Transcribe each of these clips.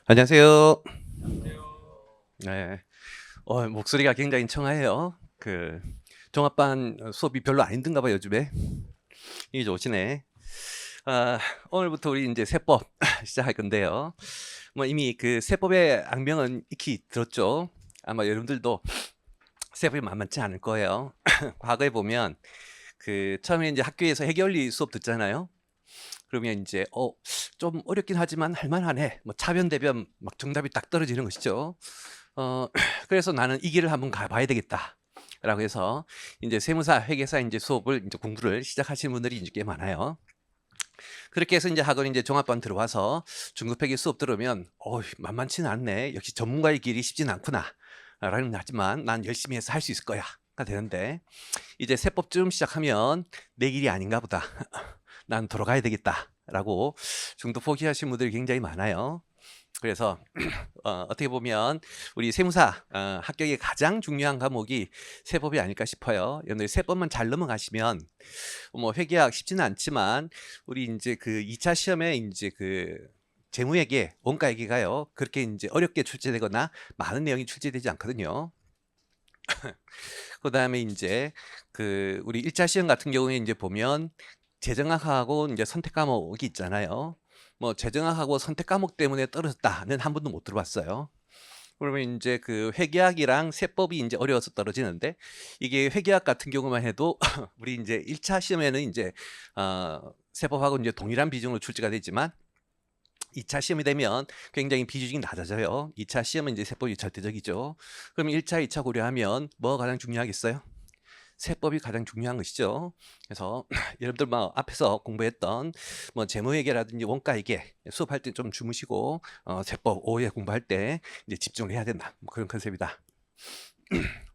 안녕하세요. 네. 목소리가 굉장히 청아해요. 종합반 수업이 별로 안 힘든가 봐요, 요즘에. 이게 좋으시네. 오늘부터 우리 이제 세법 시작할 건데요. 뭐 이미 그 세법의 악명은 익히 들었죠. 아마 여러분들도 세법이 만만치 않을 거예요. 과거에 보면 처음에 이제 학교에서 해결리 수업 듣잖아요. 그러면 이제 좀 어렵긴 하지만 할 만하네. 뭐 차변 대변 막 정답이 딱 떨어지는 것이죠. 어 그래서 '나는 이 길을 한번 가 봐야 되겠다.'라고 해서 인제 세무사, 회계사 인제 수업을 인제 공부를 시작하시는 분들이 인제 꽤 많아요. 그렇게 해서 인제 학원 인제 종합반 들어와서 중급 회계 수업 들으면 '만만치는 않네. 역시 전문가의 길이 쉽지는 않구나.'라는 하지만 '난 열심히 해서 할 수 있을 거야.'가 되는데 이제 세법쯤 시작하면 '내 길이 아닌가 보다. 난 돌아가야 되겠다.'라고 중도 포기하신 분들이 굉장히 많아요. 그래서 어떻게 보면 우리 세무사 합격의 가장 중요한 과목이 세법이 아닐까 싶어요. 여러분들 세법만 잘 넘어가시면 뭐 회계학 쉽지는 않지만 우리 인제 그 2차 시험에 인제 재무회계, 원가회계가요. 그렇게 인제 어렵게 출제되거나 많은 내용이 출제되지 않거든요. 그다음에 인제 우리 1차 시험 같은 경우에 인제 보면 재정학하고 인제 선택 과목이 있잖아요. 뭐 재정학하고 선택 과목 때문에 떨어졌다는 한 번도 못 들어봤어요. 그러면 인제 회계학이랑 세법이 인제 어려워서 떨어지는데 이게 회계학 같은 경우만 해도 우리 인제 1차 시험에는 인제 세법하고 인제 동일한 비중으로 출제가 되지만 2차 시험이 되면 굉장히 비중이 낮아져요. 2차 시험은 인제 세법이 절대적이죠. 그럼 1 차, 2차 고려하면 뭐가 가장 중요하겠어요? 세법이 가장 중요한 것이죠. 그래서 여러분들 뭐 앞에서 공부했던 뭐 재무회계라든지 원가회계 수업할 때 좀 주무시고 세법 오후에 공부할 때 이제 집중을 해야 된다. 뭐 그런 컨셉이다.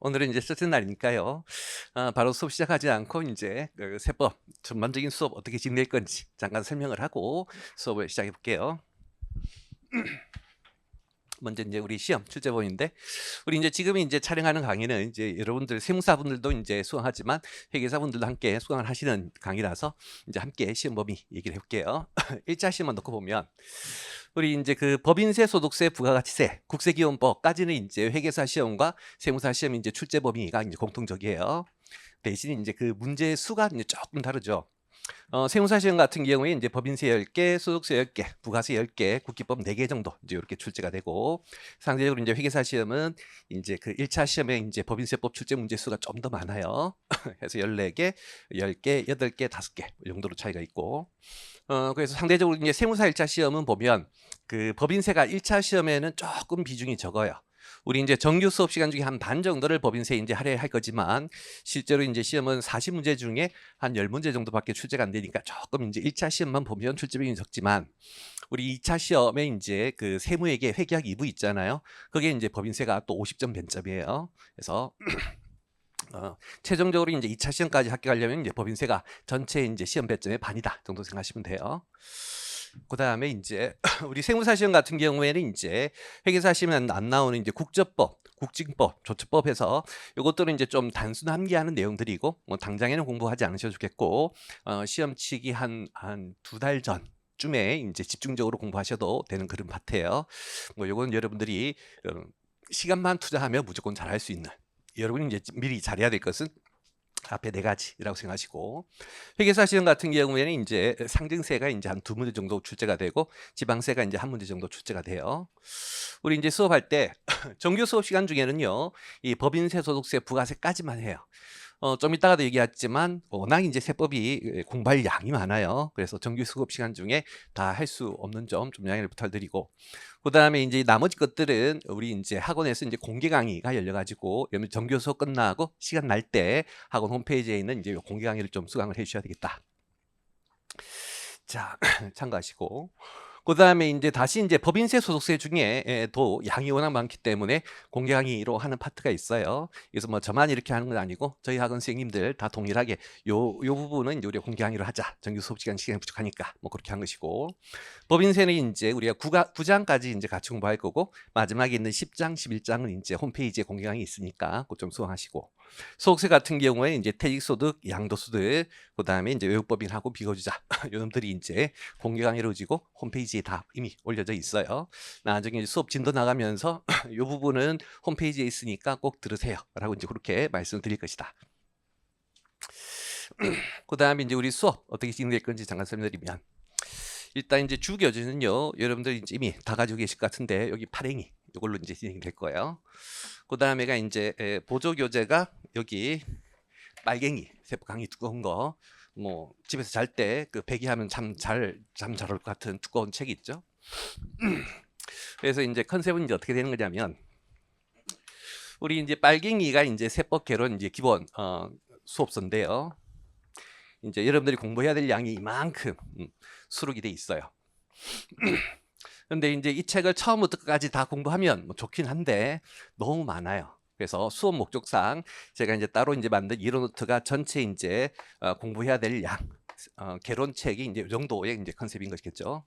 오늘은 이제 첫째 날이니까요. 바로 수업 시작하지 않고 이제 세법 전반적인 수업 어떻게 진행될 건지 잠깐 설명을 하고 수업을 시작해 볼게요. 먼저 이제 우리 시험 출제본인데 우리 이제 지금 이제 촬영하는 강의는 이제 여러분들 세무사분들도 이제 수강하지만 회계사분들도 함께 수강을 하시는 강의라서 이제 함께 시험 범위 얘기를 해 볼게요. 1차 시험만 놓고 보면 우리 이제 법인세, 소득세, 부가가치세, 국세기본법까지는 이제 회계사 시험과 세무사 시험 이제 출제 범위가 이제 공통적이에요. 대신 이제 문제 수가 이제 조금 다르죠. 세무사 시험 같은 경우에 이제 법인세 10개, 소득세 10개, 부가세 10개, 국기법 4개 정도 이제 요렇게 출제가 되고 상대적으로 이제 회계사 시험은 인제 1차 시험에 인제 법인세법 출제 문제 수가 좀 더 많아요. 그래서 14개, 10개, 8개, 5개 이 정도로 차이가 있고 그래서 상대적으로 이제 세무사 1차 시험은 보면 법인세가 1차 시험에는 쪼끔 비중이 적어요. 우리 인제 정규 수업 시간 중에 한 반 정도를 법인세에 인제 할애할 거지만 실제로 인제 시험은 40 문제 중에 한 10 문제 정도밖에 출제가 안 되니까 쪼끔 인제 1차 시험만 보면 출제 비중이 적지만 우리 2차 시험에 인제 세무회계 회계학 2부 있잖아요. 그게 인제 법인세가 또 50점 만점이에요. 그래서 최종적으로 인제 2차 시험까지 합격하려면 인제 법인세가 전체 인제 시험 배점의 반이다 정도 생각하시면 돼요. 그다음에 인제 우리 세무사 시험 같은 경우에는 인제 회계사 시험에 안 나오는 인제 국조법, 국징법, 조처법에서 요것들은 인제 좀 단순 암기하는 내용들이고 뭐 당장에는 공부하지 않으셔도 좋겠고 시험 치기 한 2달 전쯤에 인제 집중적으로 공부하셔도 되는 그런 파트예요. 뭐 요건 여러분들이 어 시간만 투자하면 무조건 잘할 수 있는 여러분이 인제 미리 잘해야 될 것은 앞에 4 가지라고 생각하시고 회계사 시험 같은 경우에는 인제 상증세가 인제 한 2 문제 정도 출제가 되고 지방세가 인제 1 문제 정도 출제가 돼요. 우리 인제 수업할 때 정규 수업 시간 중에는요. 이 법인세, 소득세, 부가세까지만 해요. 좀 이따가도 얘기하지만 워낙 인제 세법이 공부할 양이 많아요. 그래서 정규 수업 시간 중에 다 할 수 없는 점 좀 양해를 부탁드리고 그다음에 인제 나머지 것들은 우리 인제 학원에서 인제 공개 강의가 열려 가지고 여러분 정규 수업 끝나고 시간 날 때 학원 홈페이지에 있는 인제 요 공개 강의를 좀 수강을 해 주셔야 되겠다. 자 참고하시고 그다음에 인제 다시 인제 법인세, 소득세 중에 도 양이 워낙 많기 때문에 공개 강의로 하는 파트가 있어요. 그래서 뭐 저만 이렇게 하는 건 아니고 저희 학원 선생님들 다 동일하게 요 부분은 인제 우리가 공개 강의로 하자. 정규 수업 시간이 부족하니까 뭐 그렇게 한 것이고 법인세는 인제 우리가 9 장까지 인제 같이 공부할 거고 마지막에 있는 10 장, 11 장은 인제 홈페이지에 공개 강의 있으니까 고 좀 수강하시고 소득세 같은 경우에 이제 퇴직소득, 양도소득, 그다음에 이제 외국법인하고 비거주자 요놈들이 이제 공개가 이루어지고 홈페이지에 다 이미 올려져 있어요. 나중에 수업 진도 나가면서 이 부분은 홈페이지에 있으니까 꼭 들으세요라고 이제 그렇게 말씀드릴 것이다. 그다음에 이제 우리 수업 어떻게 진행될 건지 잠깐 설명드리면, 일단 이제 주 교재는요, 여러분들 이제 이미 다 가지고 계실 것 같은데 여기 파랭이 이걸로 이제 진행될 거예요. 그다음에가 이제 보조 교재가 여기 빨갱이 세법 강의 두꺼운 거, 뭐 집에서 잘 때 그 배기하면 잠 잘 올 것 같은 두꺼운 책이 있죠. 그래서 이제 컨셉은 이제 어떻게 되는 거냐면, 우리 이제 빨갱이가 이제 세법 개론 이제 기본 수업서인데요. 이제 여러분들이 공부해야 될 양이 이만큼 수록이 돼 있어요. 근데 이제 이 책을 처음부터 끝까지 다 공부하면 뭐 좋긴 한데 너무 많아요. 그래서 수업 목적상 제가 이제 따로 이제 만든 이론노트가 전체 이제 공부해야 될 양, 개론책이 이제 이 정도의 이제 컨셉인 것이겠죠.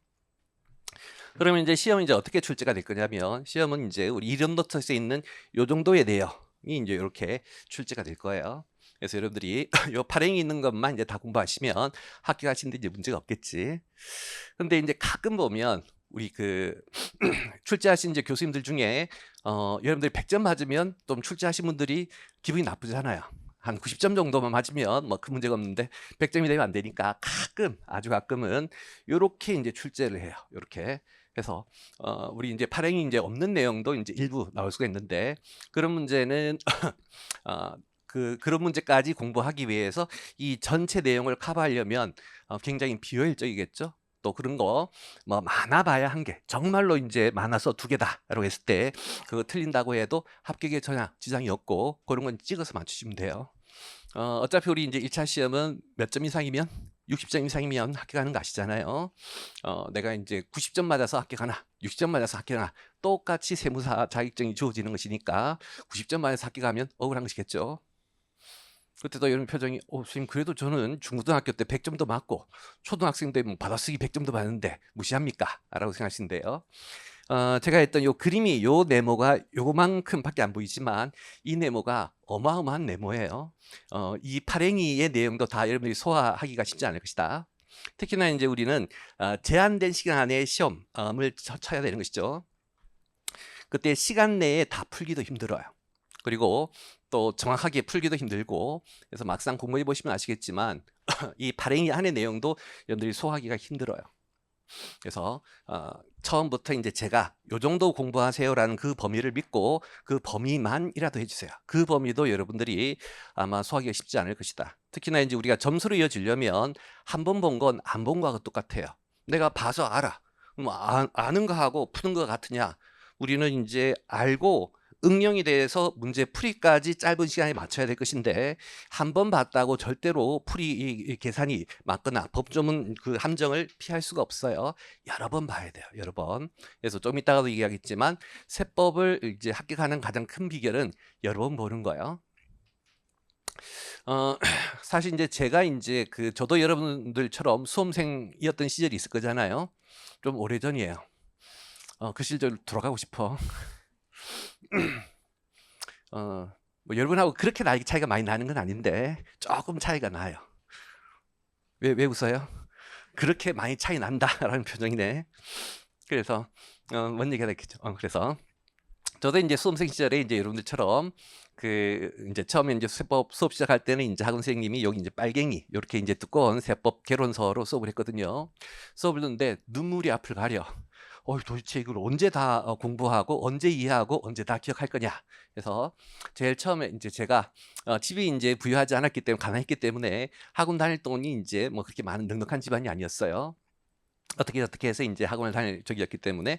그러면 이제 시험은 이제 어떻게 출제가 될 거냐면, 시험은 이제 우리 이론노트에 있는 요 정도의 내용이 이제 이렇게 출제가 될 거예요. 그래서 여러분들이 요 파랭이 있는 것만 이제 다 공부하시면 합격하시는데 이제 문제가 없겠지. 근데 이제 가끔 보면 우리 그 출제하신 이제 교수님들 중에 여러분들이 100점 맞으면 좀 출제하신 분들이 기분이 나쁘잖아요. 한 90점 정도만 맞으면 뭐 큰 문제가 없는데 100점이 되면 안 되니까 가끔, 아주 가끔은 요렇게 이제 출제를 해요. 요렇게 해서 우리 이제 파랭이 이제 없는 내용도 이제 일부 나올 수가 있는데, 그런 문제는 그런 문제까지 공부하기 위해서 이 전체 내용을 커버하려면 굉장히 비효율적이겠죠. 또 그런 거 뭐 많아봐야 한 개, 정말로 이제 많아서 2개다라고 했을 때 그거 틀린다고 해도 합격에 전혀 지장이 없고, 그런 건 찍어서 맞추시면 돼요. 어차피 우리 이제 1차 시험은 몇 점 이상이면, 60점 이상이면 합격하는 거 아시잖아요. 내가 이제 90점 맞아서 합격하나 60점 맞아서 합격하나 똑같이 세무사 자격증이 주어지는 것이니까 90점 맞아서 합격하면 억울한 것이겠죠. 그때도 이런 표정이, 선생님 그래도 저는 중고등학교 때 100점도 맞고 초등학생 때 뭐 받아쓰기 100점도 받는데 무시합니까? 라고 생각하시는데요. 제가 했던 요 그림이 요 네모가 요만큼밖에 안 보이지만 이 네모가 어마어마한 네모예요. 이 파랭이의 내용도 다 여러분들이 소화하기가 쉽지 않을 것이다. 특히나 이제 우리는 제한된 시간 안에 시험을 쳐야 되는 것이죠. 그때 시간 내에 다 풀기도 힘들어요. 그리고 또 정확하게 풀기도 힘들고, 그래서 막상 공부해 보시면 아시겠지만 이 발행이 안의 내용도 여러분들이 소화하기가 힘들어요. 그래서 처음부터 이제 제가 요 정도 공부하세요라는 그 범위를 믿고 그 범위만이라도 해주세요. 그 범위도 여러분들이 아마 소화하기가 쉽지 않을 것이다. 특히나 이제 우리가 점수를 이어지려면 한 번 본 건 안 본 거하고 똑같아요. 내가 봐서 알아. 아는 거하고 푸는 거 같으냐? 우리는 이제 알고 응용이 돼서 문제 풀이까지 짧은 시간에 맞춰야 될 것인데, 한 번 봤다고 절대로 풀이 계산이 맞거나 법조문 그 함정을 피할 수가 없어요. 여러 번 봐야 돼요. 여러 번. 그래서 좀 이따가도 얘기하겠지만 세법을 이제 합격하는 가장 큰 비결은 여러 번 보는 거예요. 사실 이제 제가 이제 저도 여러분들처럼 수험생이었던 시절이 있을 거잖아요. 좀 오래전이에요. 그 시절 돌아가고 싶어. 뭐 여러분하고 그렇게 나이 차이가 많이 나는 건 아닌데 조금 차이가 나요. 왜 웃어요? 그렇게 많이 차이 난다라는 표정이네. 그래서 뭔 얘기가 됐겠죠. 그래서 저도 이제 수험생 시절에 이제 여러분들처럼 이제 처음에 이제 세법 수업 시작할 때는 이제 학원 선생님이 여기 이제 빨갱이 이렇게 이제 두꺼운 세법 개론서로 수업을 했거든요. 수업을 듣는데 눈물이 앞을 가려. 도대체 이걸 언제 다 공부하고 언제 이해하고 언제 다 기억할 거냐. 그래서 제일 처음에 이제 제가 집이 이제 부유하지 않았기 때문에, 가난했기 때문에 학원 다닐 돈이 이제 뭐 그렇게 많은 넉넉한 집안이 아니었어요. 어떻게 해서 이제 학원을 다닐 적이었기 때문에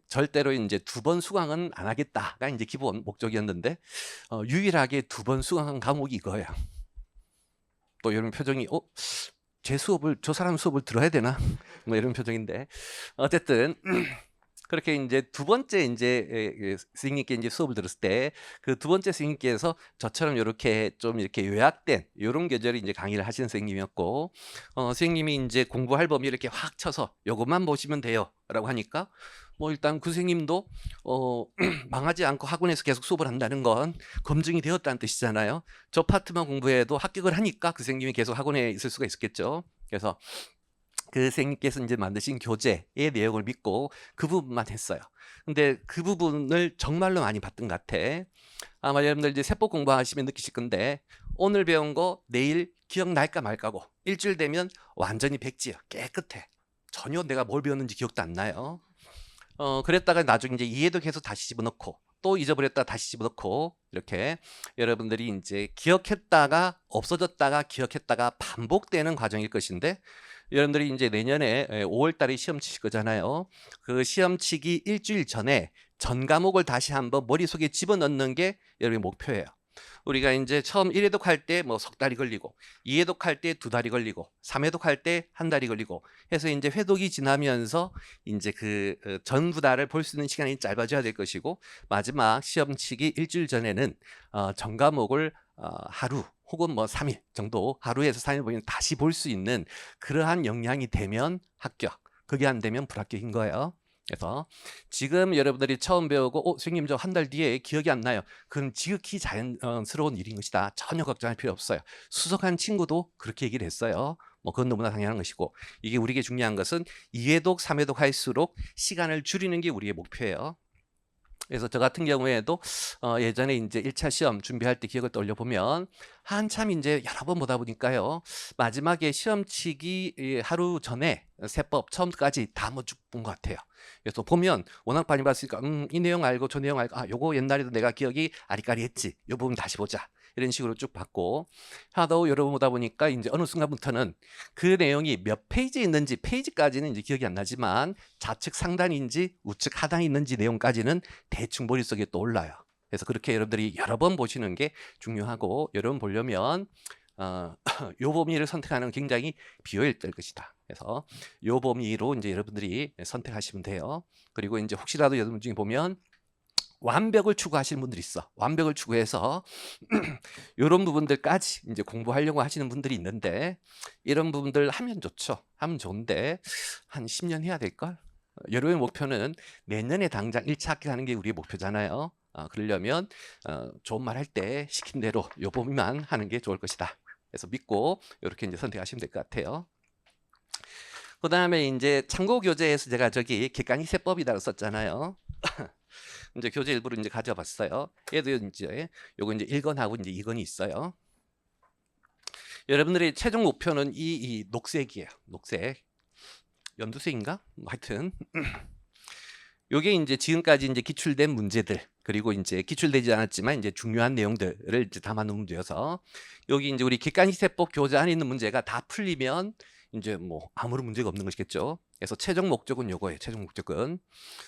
절대로 이제 2번 수강은 안 하겠다가 이제 기본 목적이었는데, 유일하게 2번 수강한 과목이 이거예요. 또 이런 표정이, 저 사람 수업을 들어야 되나? 뭐 이런 표정인데, 어쨌든 그렇게 이제 두 번째 이제 스님께 이제 수업을 들었을 때 그 두 번째 스님께서 저처럼 이렇게 좀 이렇게 요약된 이런 계절이 이제 강의를 하시는 선생님이었고, 선생님이 이제 공부할 범위 이렇게 확 쳐서 요것만 보시면 돼요라고 하니까 뭐 일단 그 선생님도 망하지 않고 학원에서 계속 수업을 한다는 건 검증이 되었다는 뜻이잖아요. 저 파트만 공부해도 합격을 하니까 그 선생님이 계속 학원에 있을 수가 있었겠죠. 그래서 그 선생님께서 이제 만드신 교재의 내용을 믿고 그 부분만 했어요. 근데 그 부분을 정말로 많이 봤던 것 같아. 아마 여러분들 이제 세법 공부하시면 느끼실 건데 오늘 배운 거 내일 기억날까 말까고 일주일 되면 완전히 백지야. 깨끗해. 전혀 내가 뭘 배웠는지 기억도 안 나요. 그랬다가 나중에 이제 이해도 계속 다시 집어넣고 또 잊어버렸다가 다시 집어넣고 이렇게 여러분들이 이제 기억했다가 없어졌다가 기억했다가 반복되는 과정일 것인데 여러분들이 이제 내년에 5월 달에 시험 치실 거잖아요. 그 시험 치기 일주일 전에 전 과목을 다시 한번 머릿속에 집어넣는 게 여러분의 목표예요. 우리가 이제 처음 1회독 할 때 뭐 석 달이 걸리고 2회독 할 때 2달이 걸리고 3회독 할 때 1달이 걸리고 해서 이제 회독이 지나면서 이제 그 전부 다를 볼 수 있는 시간이 짧아져야 될 것이고 마지막 시험 치기 일주일 전에는 전 과목을 하루 혹은 뭐 3일 정도 하루에서 3일 보면 다시 볼 수 있는 그러한 역량이 되면 합격. 그게 안 되면 불합격인 거예요. 그래서 지금 여러분들이 처음 배우고 선생님 저 한 달 뒤에 기억이 안 나요. 그건 지극히 자연스러운 일인 것이다. 전혀 걱정할 필요 없어요. 수석한 친구도 그렇게 얘기를 했어요. 뭐 그건 너무나 당연한 것이고 이게 우리에게 중요한 것은 2회독, 3회독 할수록 시간을 줄이는 게 우리의 목표예요. 그래서 저 같은 경우에도 예전에 이제 1차 시험 준비할 때 기억을 떠올려 보면 한참 이제 여러 번 보다 보니까요. 마지막에 시험 치기 하루 전에 세법 처음까지 다 뭐 쭉 본 것 같아요. 그래서 보면 워낙 많이 봤으니까 이 내용 알고 저 내용 알고 요거 옛날에도 내가 기억이 아리까리했지. 요 부분 다시 보자. 이런 식으로 쭉 봤고 하도 여러 번 보다 보니까 이제 어느 순간부터는 그 내용이 몇 페이지에 있는지 페이지까지는 이제 기억이 안 나지만 좌측 상단인지 우측 하단에 있는지 내용까지는 대충 머릿속에 떠올라요. 그래서 그렇게 여러분들이 여러 번 보시는 게 중요하고 여러 번 보려면 요 범위를 선택하는 굉장히 비효율될 것이다. 그래서 요 범위로 이제 여러분들이 선택하시면 돼요. 그리고 이제 혹시라도 여러분 중에 보면 완벽을 추구하시는 분들이 있어. 완벽을 추구해서 이런 부분들까지 이제 공부하려고 하시는 분들이 있는데 이런 부분들 하면 좋죠. 하면 좋은데 한 10년 해야 될걸? 여러분의 목표는 내년에 당장 1차 합격하는 게 우리의 목표잖아요. 그러려면 좋은 말 할 때 시킨 대로 요 범위만 하는 게 좋을 것이다. 그래서 믿고 이렇게 이제 선택하시면 될 것 같아요. 그 다음에 이제 참고 교재에서 제가 저기 객관식 세법이라고 썼잖아요. 이제 교재 일부를 이제 가져봤어요. 얘도 이제 요거 이제 1권하고 이제 2권이 있어요. 여러분들의 최종 목표는 이 녹색이에요. 녹색. 연두색인가? 하여튼 요게 이제 지금까지 이제 기출된 문제들 그리고 이제 기출되지 않았지만 이제 중요한 내용들을 이제 담아놓은 문제여서 여기 이제 우리 객관식 세법 교재 안에 있는 문제가 다 풀리면 이제 뭐 아무런 문제가 없는 것이겠죠. 그래서 최종 목적은 요거예요. 최종 목적은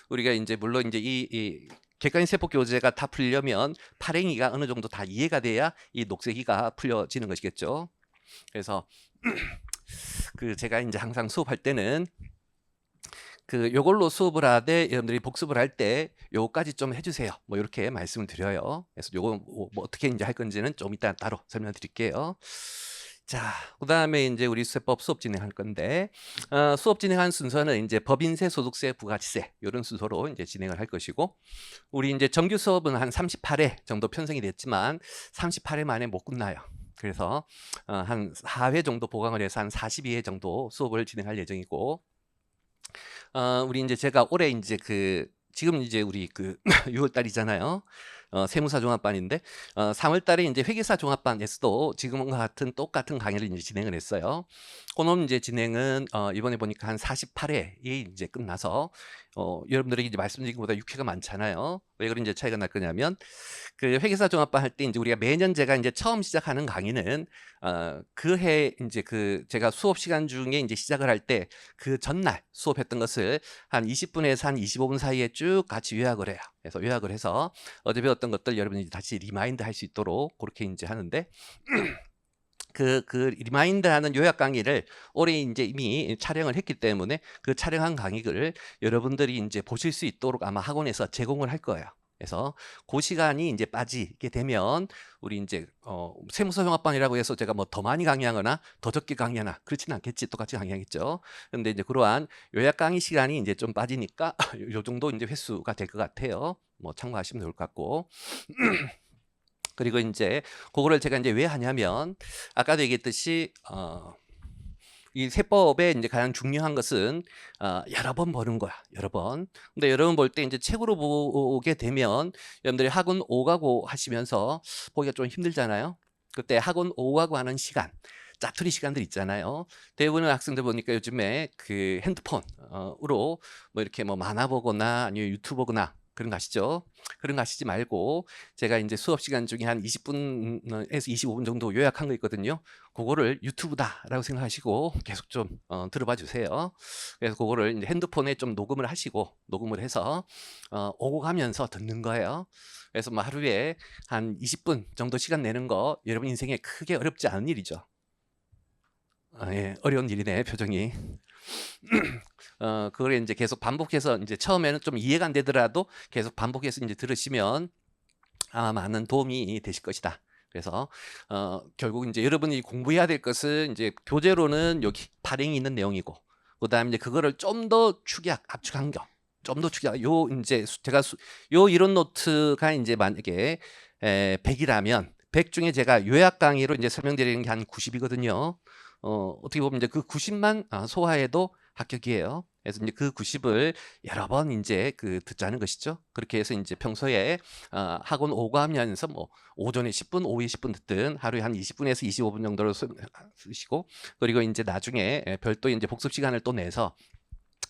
우리가 이제 물론 이제 이 객관식 세법 교재가 다 풀려면 발행이가 어느 정도 다 이해가 돼야 이 녹색이가 풀려지는 것이겠죠. 그래서 그 제가 이제 항상 수업할 때는 그 요걸로 수업을 하되 여러분들이 복습을 할 때 요거까지 좀 해주세요. 뭐 이렇게 말씀을 드려요. 그래서 요거 뭐 어떻게 이제 할 건지는 좀 이따 따로 설명드릴게요. 자, 그 다음에 이제 우리 세법 수업 진행할 건데 수업 진행한 순서는 이제 법인세, 소득세, 부가치세 이런 순서로 이제 진행을 할 것이고 우리 이제 정규 수업은 한 38회 정도 편성이 됐지만 38회 만에 못 끝나요. 그래서 한 4회 정도 보강을 해서 한 42회 정도 수업을 진행할 예정이고 우리 이제 제가 올해 이제 지금 이제 우리 6월 달이잖아요. 세무사 종합반인데 3월 달에 이제 회계사 종합반에서도 지금과 같은 똑같은 강의를 이제 진행을 했어요. 그놈 이제 진행은 이번에 보니까 한 48회에 이제 끝나서 여러분들이 이제 말씀드린 것보다 6회가 많잖아요. 왜 그런 이제 차이가 날 거냐면 그 회계사 종합반 할 때 이제 우리가 매년 제가 이제 처음 시작하는 강의는 그 해 이제 제가 수업 시간 중에 이제 시작을 할 때 그 전날 수업했던 것을 한 20분에서 한 25분 사이에 쭉 같이 요약을 해요. 그래서 요약을 해서 어제 배웠던 것들 여러분이 다시 리마인드 할 수 있도록 그렇게 이제 하는데 그 리마인드 하는 요약 강의를 올해 이제 이미 촬영을 했기 때문에 그 촬영한 강의를 여러분들이 이제 보실 수 있도록 아마 학원에서 제공을 할 거예요. 그래서 그 시간이 이제 빠지게 되면 우리 이제 세무서 종합반이라고 해서 제가 뭐 더 많이 강의하거나 더 적게 강의하나 그렇지는 않겠지. 똑같이 강의하겠죠. 근데 이제 그러한 요약 강의 시간이 이제 좀 빠지니까 요 정도 이제 횟수가 될 것 같아요. 뭐 참고하시면 좋을 것 같고. 그리고 이제 그거를 제가 이제 왜 하냐면 아까도 얘기했듯이 이 세법에 이제 가장 중요한 것은 여러 번 보는 거야. 여러 번. 근데 여러 번 볼 때 이제 책으로 보게 되면 여러분들이 학원 5가고 하시면서 보기가 좀 힘들잖아요. 그때 학원 5가고 하는 시간, 짜투리 시간들 있잖아요. 대부분의 학생들 보니까 요즘에 그 핸드폰으로 뭐 이렇게 뭐 만화 보거나 아니면 유튜브 보거나 그런 거 아시죠? 그런 거 하시지 말고 제가 이제 수업 시간 중에 한 20분에서 25분 정도 요약한 거 있거든요. 그거를 유튜브다라고 생각하시고 계속 좀 들어봐 주세요. 그래서 그거를 이제 핸드폰에 좀 녹음을 하시고 녹음을 해서 오고 가면서 듣는 거예요. 그래서 뭐 하루에 한 20분 정도 시간 내는 거 여러분 인생에 크게 어렵지 않은 일이죠. 예, 어려운 일이네 표정이. 그걸 이제 계속 반복해서 이제 처음에는 좀 이해가 안 되더라도 계속 반복해서 이제 들으시면 아마 많은 도움이 되실 것이다. 그래서 결국 이제 여러분이 공부해야 될 것은 이제 교재로는 여기 발행이 있는 내용이고, 그다음에 이제 그거를 좀 더 압축한 거, 좀 더 축약. 요 이제 제가 요 이론 노트가 이제 만약에 100이라면 100 중에 제가 요약 강의로 이제 설명드리는 게 한 90이거든요. 어떻게 보면 이제 그 90만 소화해도 합격이에요. 그래서 이제 그 90을 여러 번 이제 그 듣자는 것이죠. 그렇게 해서 이제 평소에 학원 오가면서 뭐 오전에 10분, 오후에 10분 듣든 하루에 한 20분에서 25분 정도로 쓰시고, 그리고 이제 나중에 별도 이제 복습 시간을 또 내서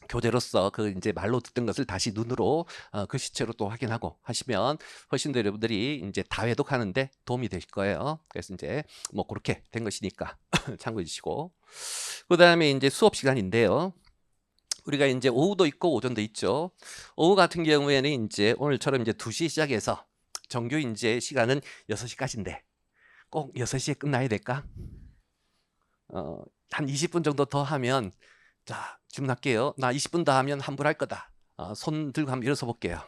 교재로서 그 이제 말로 듣던 것을 다시 눈으로 글씨체로 또 확인하고 하시면 훨씬 더 여러분들이 이제 다 회독하는데 도움이 되실 거예요. 그래서 이제 뭐 그렇게 된 것이니까 참고해 주시고, 그다음에 이제 수업 시간인데요. 우리가 이제 오후도 있고 오전도 있죠. 오후 같은 경우에는 이제 오늘처럼 이제 2시 시작해서 정규 이제 시간은 6시까지인데 꼭 6시에 끝나야 될까? 한 20분 정도 더 하면, 자, 주문할게요. 나 20분 더 하면 환불할 거다. 손 들고 한번 일어서 볼게요.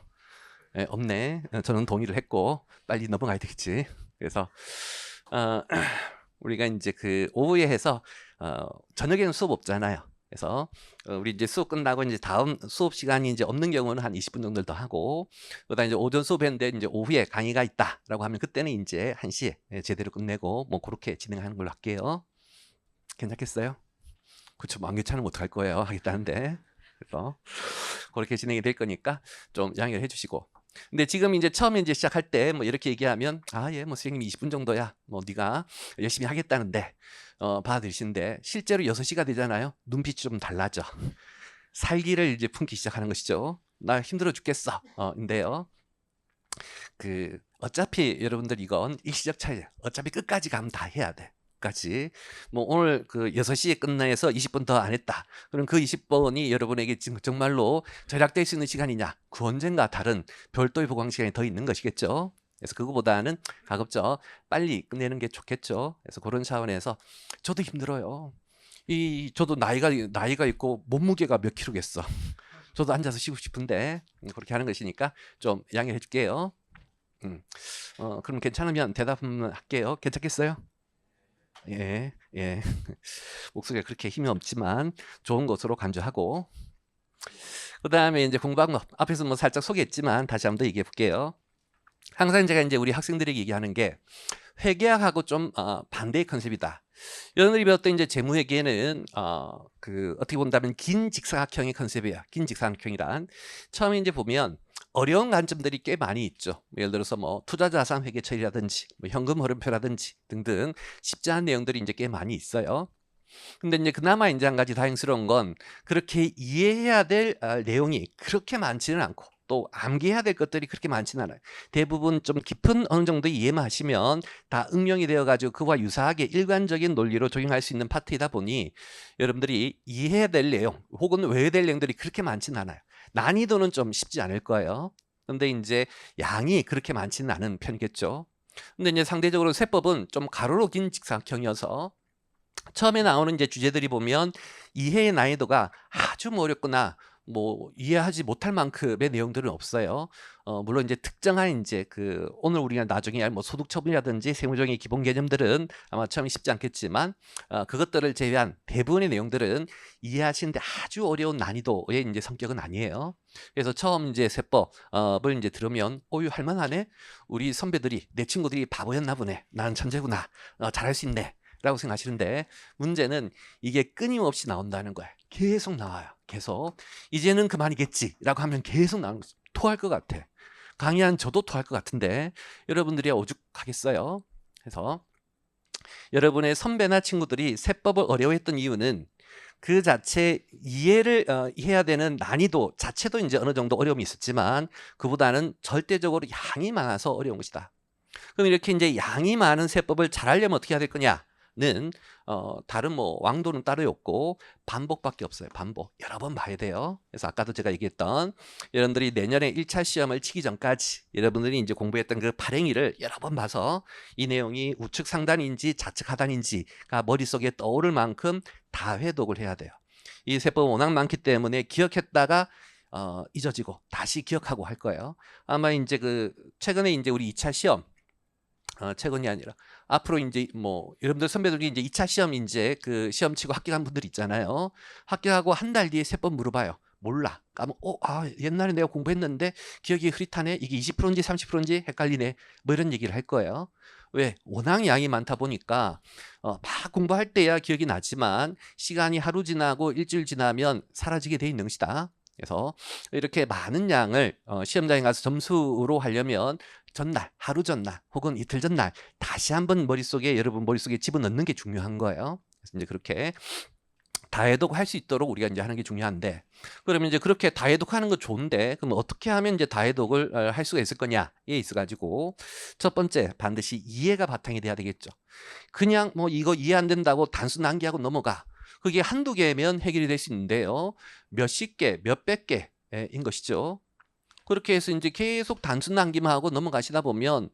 없네. 저는 동의를 했고 빨리 넘어가야 되겠지. 그래서 우리가 이제 그 오후에 해서 저녁에는 수업 없잖아요. 그래서 우리 이제 수업 끝나고 이제 다음 수업 시간이 이제 없는 경우는 한 20분 정도 더 하고, 그다음 이제 오전 수업했는데 이제 오후에 강의가 있다라고 하면 그때는 이제 1시에 제대로 끝내고 뭐 그렇게 진행하는 걸로 할게요. 괜찮겠어요? 그쵸, 뭐 안 괜찮으면 어떡할 거예요. 하겠다는데. 그래서 그렇게 진행이 될 거니까 좀 양해를 해주시고. 근데 지금 이제 처음에 이제 시작할 때 뭐 이렇게 얘기하면 예, 뭐 선생님 20분 정도야. 뭐 네가 열심히 하겠다는데 받아들이시는데 실제로 6시가 되잖아요. 눈빛이 좀 달라져. 살기를 이제 품기 시작하는 것이죠. 나 힘들어 죽겠어. 인데요. 그 어차피 여러분들 이건 일시적 차이예요. 어차피 끝까지 가면 다 해야 돼. 까지. 뭐 오늘 그 6시에 끝나서 20분 더 안 했다. 그럼 그 20분이 여러분에게 지금 정말로 절약될 수 있는 시간이냐? 그 언젠가 다른 별도의 보강 시간이 더 있는 것이겠죠. 그래서 그거보다는 가급적 빨리 끝내는 게 좋겠죠. 그래서 그런 차원에서 저도 힘들어요. 저도 나이가 있고 몸무게가 몇 킬로겠어. 저도 앉아서 쉬고 싶은데 그렇게 하는 것이니까 좀 양해해 줄게요. 그럼 괜찮으면 대답은 할게요. 괜찮겠어요? 예, 예. 목소리가 그렇게 힘이 없지만 좋은 것으로 간주하고, 그 다음에 이제 공부 방법 앞에서 뭐 살짝 소개했지만 다시 한번 더 얘기해 볼게요. 항상 제가 이제 우리 학생들에게 얘기하는 게 회계학하고 좀 반대의 컨셉이다. 여러분들이 배웠던 이제 재무회계는 그 어떻게 본다면 긴 직사각형의 컨셉이야. 긴 직사각형이란 처음에 이제 보면 어려운 관점들이 꽤 많이 있죠. 예를 들어서 뭐 투자자산 회계 처리라든지 뭐 현금 흐름표라든지 등등 쉽지 않은 내용들이 이제 꽤 많이 있어요. 근데 이제 그나마 이제 한 가지 다행스러운 건 그렇게 이해해야 될 내용이 그렇게 많지는 않고 또 암기해야 될 것들이 그렇게 많지는 않아요. 대부분 좀 깊은 어느 정도 이해만 하시면 다 응용이 되어가지고 그와 유사하게 일관적인 논리로 적용할 수 있는 파트이다 보니 여러분들이 이해해야 될 내용 혹은 외워야 될 내용들이 그렇게 많지는 않아요. 난이도는 좀 쉽지 않을 거예요. 근데 이제 양이 그렇게 많지는 않은 편이겠죠. 근데 이제 상대적으로 세법은 좀 가로로 긴 직사각형이어서 처음에 나오는 이제 주제들이 보면 이해의 난이도가 아주 어렵거나 뭐 이해하지 못할 만큼의 내용들은 없어요. 물론 이제 특정한 이제 그 오늘 우리가 나중에 할 뭐 소득 처분이라든지 세무적인 기본 개념들은 아마 처음에 쉽지 않겠지만 그것들을 제외한 대부분의 내용들은 이해하시는데 아주 어려운 난이도의 이제 성격은 아니에요. 그래서 처음 이제 세법을 이제 들으면 오유 할 만하네. 우리 선배들이 내 친구들이 바보였나 보네. 나는 천재구나. 잘할 수 있네. 라고 생각하시는데 문제는 이게 끊임없이 나온다는 거예요. 계속 나와요. 계속. 이제는 그만이겠지 라고 하면 계속 나오는 거죠. 토할 것 같아. 강의한 저도 토할 것 같은데 여러분들이 오죽하겠어요. 그래서 여러분의 선배나 친구들이 세법을 어려워했던 이유는 그 자체 이해를 해야 되는 난이도 자체도 이제 어느 정도 어려움이 있었지만 그보다는 절대적으로 양이 많아서 어려운 것이다. 그럼 이렇게 이제 양이 많은 세법을 잘하려면 어떻게 해야 될 거냐? 는 다른 뭐 왕도는 따로 없고 반복밖에 없어요. 반복. 여러 번 봐야 돼요. 그래서 아까도 제가 얘기했던 여러분들이 내년에 1차 시험을 치기 전까지 여러분들이 이제 공부했던 그 발행일을 여러 번 봐서 이 내용이 우측 상단인지 좌측 하단인지가 머릿속에 떠오를 만큼 다 회독을 해야 돼요. 이 세법은 워낙 많기 때문에 기억했다가 잊어지고 다시 기억하고 할 거예요. 아마 이제 그 최근에 이제 우리 2차 시험 최근이 아니라 앞으로 이제 뭐 여러분들 선배들이 이제 2차 시험 이제 그 시험 치고 합격한 분들 있잖아요. 합격하고 한 달 뒤에 세 번 물어봐요. 몰라. 까면 옛날에 내가 공부했는데 기억이 흐릿하네. 이게 20%인지 30%인지 헷갈리네. 뭐 이런 얘기를 할 거예요. 왜? 워낙 양이 많다 보니까 막 공부할 때야 기억이 나지만 시간이 하루 지나고 일주일 지나면 사라지게 돼 있는 것이다. 그래서 이렇게 많은 양을 시험장에 가서 점수로 하려면 전날, 하루 전날 혹은 이틀 전날 다시 한번 머릿속에 여러분 머릿속에 집어넣는 게 중요한 거예요. 그래서 이제 그렇게 다해독 할 수 있도록 우리가 이제 하는 게 중요한데 그러면 이제 그렇게 다해독하는 거 좋은데 그럼 어떻게 하면 이제 다해독을 할 수가 있을 거냐에 있어가지고 첫 번째 반드시 이해가 바탕이 돼야 되겠죠. 그냥 뭐 이거 이해 안 된다고 단순 암기하고 넘어가. 그게 한두 개면 해결이 될 수 있는데요. 몇십 개, 몇백 개인 것이죠. 그렇게 해서 이제 계속 단순 암기만 하고 넘어가시다 보면